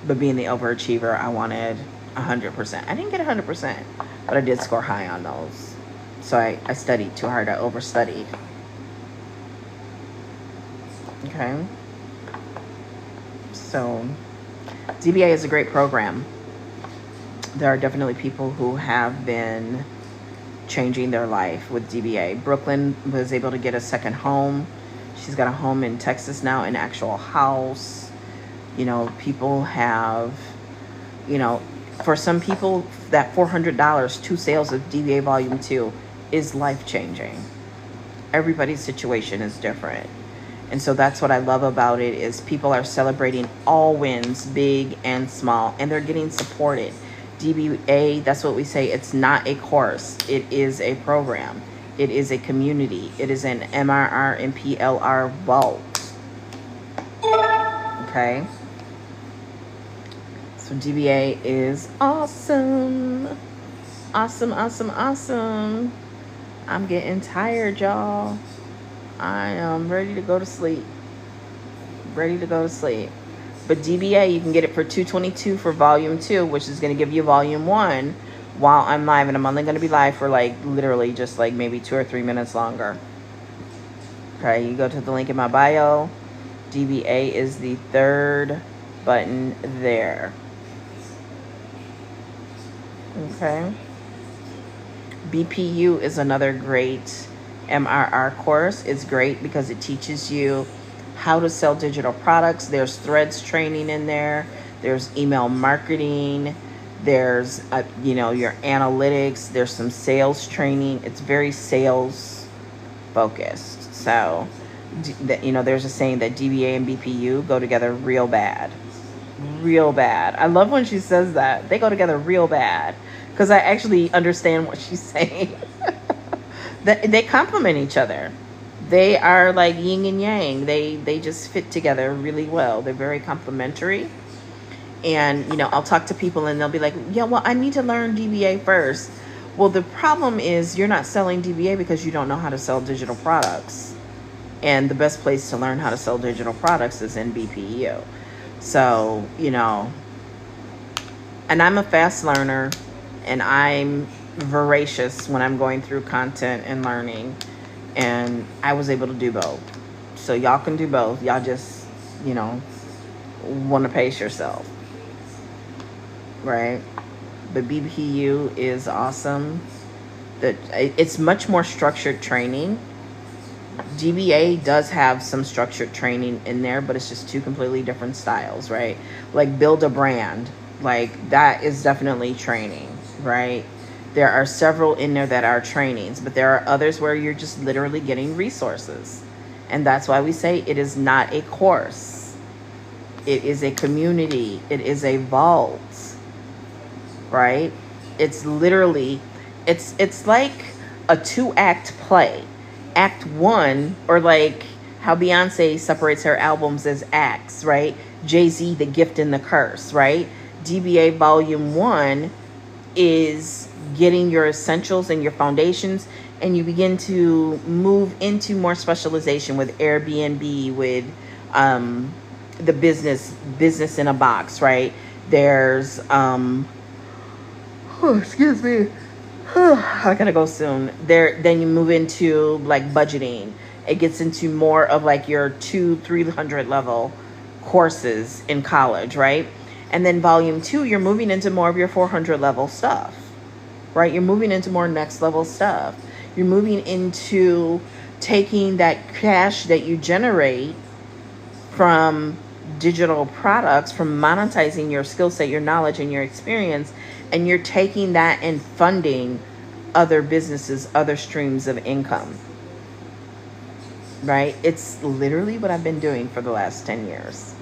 But being the overachiever, I wanted 100%. I didn't get 100%, but I did score high on those. So I studied too hard. I overstudied. Okay. So DBA is a great program. There are definitely people who have been changing their life with DBA. Brooklyn was able to get a second home. She's got a home in Texas now, an actual house. People have, for some people, that $400, 2 sales of DBA Volume 2 is life-changing. Everybody's situation is different. And so that's what I love about it is people are celebrating all wins, big and small, and they're getting supported. DBA, that's what we say, it's not a course. It is a program. It is a community. It is an MRR and PLR vault. Okay? So DBA is awesome. Awesome. I'm getting tired, y'all. I am ready to go to sleep. But DBA, you can get it for $222 for Volume 2, which is going to give you Volume 1 while I'm live, and I'm only going to be live for like literally just like maybe 2 or 3 minutes longer. Okay, you go to the link in my bio. DBA is the third button there. Okay. BPU is another great MRR course. It's great because it teaches you how to sell digital products. There's threads training in there. There's email marketing. There's, your analytics. There's some sales training. It's very sales focused. So, there's a saying that DBA and BPU go together real bad. Real bad. I love when she says that. They go together real bad because I actually understand what she's saying. They complement each other. They are like yin and yang. They just fit together really well. They're very complementary. And, I'll talk to people and they'll be like, yeah, well, I need to learn DBA first. Well, the problem is you're not selling DBA because you don't know how to sell digital products. And the best place to learn how to sell digital products is in BPU. So, and I'm a fast learner and I'm voracious when I'm going through content and learning. And I was able to do both. So y'all can do both. Y'all just, want to pace yourself. Right? But BPU is awesome. It's much more structured training. DBA does have some structured training in there, but it's just two completely different styles, right? Like build a brand, like that is definitely training, right? There are several in there that are trainings, but there are others where you're just literally getting resources. And that's why we say it is not a course. It is a community. It is a vault, right? It's literally, it's like a 2-act play. Act 1, or like how Beyonce separates her albums as acts, right? Jay-Z, The Gift and the Curse, right? DBA Volume 1 is getting your essentials and your foundations, and you begin to move into more specialization with Airbnb, with the business in a box, right? There's excuse me, I gotta go soon. Then you move into like budgeting. It gets into more of like your 200-300 level courses in college, right? And then volume 2, you're moving into more of your 400 level stuff, right? You're moving into more next level stuff. You're moving into taking that cash that you generate from digital products, from monetizing your skill set, your knowledge, and your experience, and you're taking that and funding other businesses, other streams of income, right? It's literally what I've been doing for the last 10 years.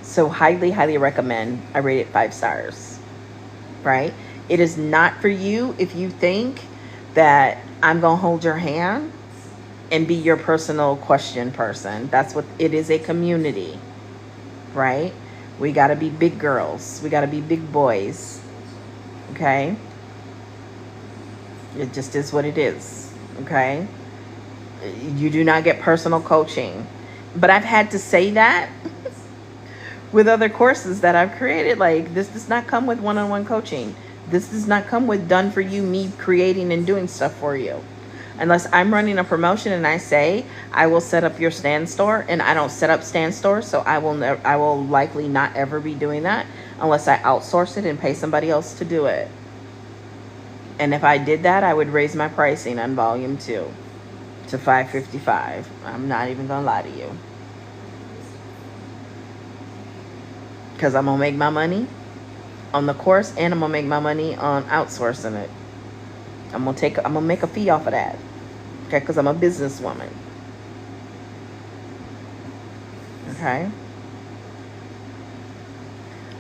So highly, highly recommend. I rate it 5 stars, right? It is not for you if you think that I'm going to hold your hand and be your personal question person. That's what it is, a community, right? We got to be big girls. We got to be big boys. Okay? It just is what it is. Okay? You do not get personal coaching. But I've had to say that with other courses that I've created. Like, this does not come with one-on-one coaching. This does not come with done for you, me creating and doing stuff for you. Unless I'm running a promotion and I say I will set up your stand store, and I don't set up stand stores, so I will likely not ever be doing that unless I outsource it and pay somebody else to do it. And if I did that, I would raise my pricing on volume 2 to $555. I'm not even gonna lie to you, because I'm gonna make my on the course, and I'm gonna make my money on outsourcing it. I'm gonna make a fee off of that, okay? Because I'm a businesswoman. Okay.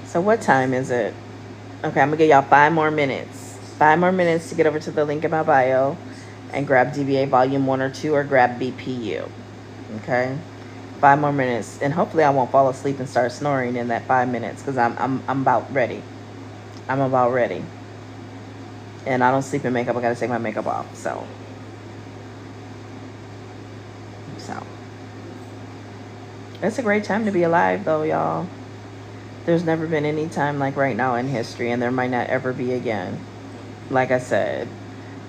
So what time is it? Okay, I'm gonna give y'all 5 more minutes. 5 more minutes to get over to the link in my bio and grab DBA Volume 1 or 2, or grab BPU. Okay. 5 more minutes, and hopefully I won't fall asleep and start snoring in that 5 minutes, because I'm about ready. I'm about ready. And I don't sleep in makeup. I gotta take my makeup off. So it's a great time to be alive, though, y'all. There's never been any time like right now in history, and there might not ever be again. Like I said,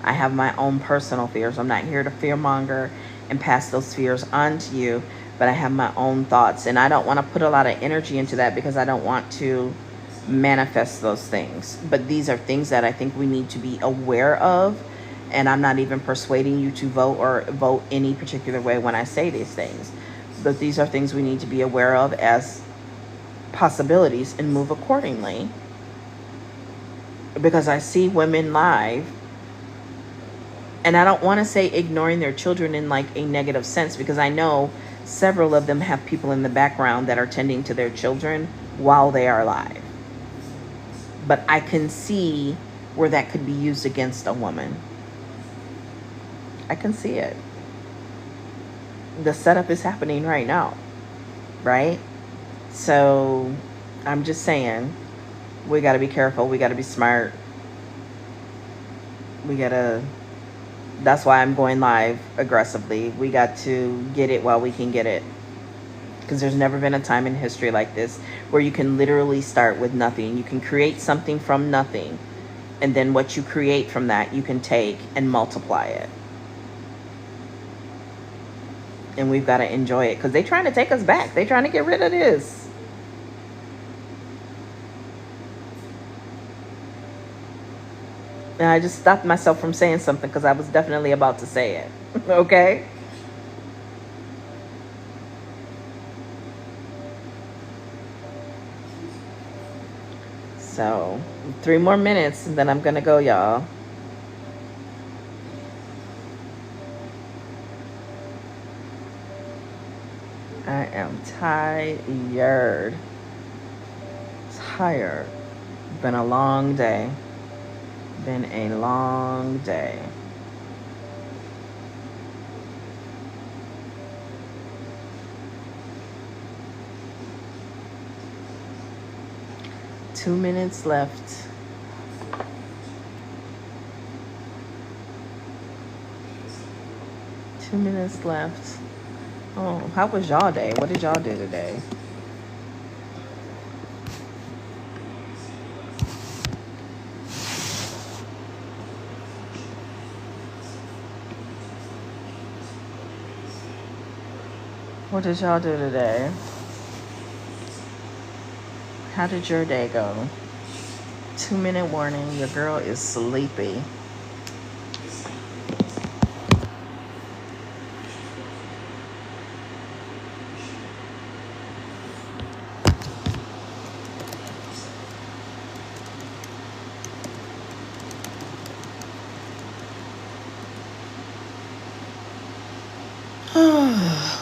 I have my own personal fears. I'm not here to fearmonger and pass those fears on to you, but I have my own thoughts, and I don't want to put a lot of energy into that because I don't want to manifest those things. But these are things that I think we need to be aware of, and I'm not even persuading you to vote or vote any particular way when I say these things. But these are things we need to be aware of as possibilities and move accordingly. Because I see women live, and I don't want to say ignoring their children in like a negative sense, because I know several of them have people in the background that are tending to their children while they are live. But I can see where that could be used against a woman. I can see it. The setup is happening right now, right? So I'm just saying, we got to be careful. We got to be smart. That's why I'm going live aggressively. We got to get it while we can get it. Because there's never been a time in history like this where you can literally start with nothing. You can create something from nothing. And then what you create from that, you can take and multiply it. And we've got to enjoy it, because they're trying to take us back. They're trying to get rid of this. And I just stopped myself from saying something because I was definitely about to say it. Okay? So 3 more minutes and then I'm going to go, y'all. I am tired. Been a long day. Been a long day. Two minutes left. Oh, how was y'all day? What did y'all do today? What did y'all do today? How did your day go? 2-minute warning. Your girl is sleepy.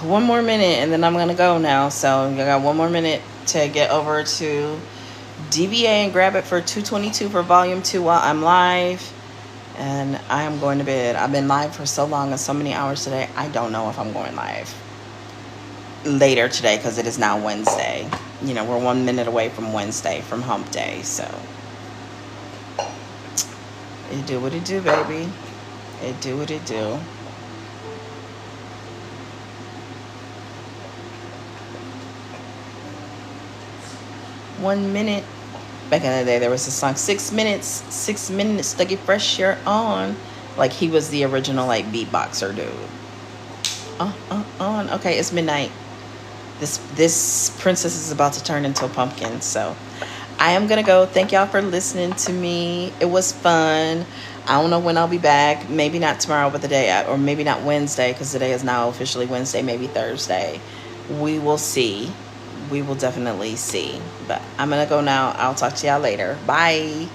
One more minute and then I'm gonna go now. So I got 1 more minute to get over to DBA and grab it for 222 for volume 2 while I'm live. And I am going to bed. I've been live for so long and so many hours today. I don't know if I'm going live later today because it is now Wednesday. You know, we're 1 minute away from Wednesday, from hump day. So it do what it do, baby. It do what it do. One minute. Back in the day, there was a song, 6 minutes to get fresh, you're on. Like he was the original like beatboxer dude. On. Okay, it's midnight. This princess is about to turn into a pumpkin. So I am gonna go. Thank y'all for listening to me. It was fun. I don't know when I'll be back. Maybe not tomorrow, but the day, or maybe not Wednesday, because today is now officially Wednesday. Maybe Thursday. We will see. We will definitely see. But I'm gonna go now. I'll talk to y'all later. Bye.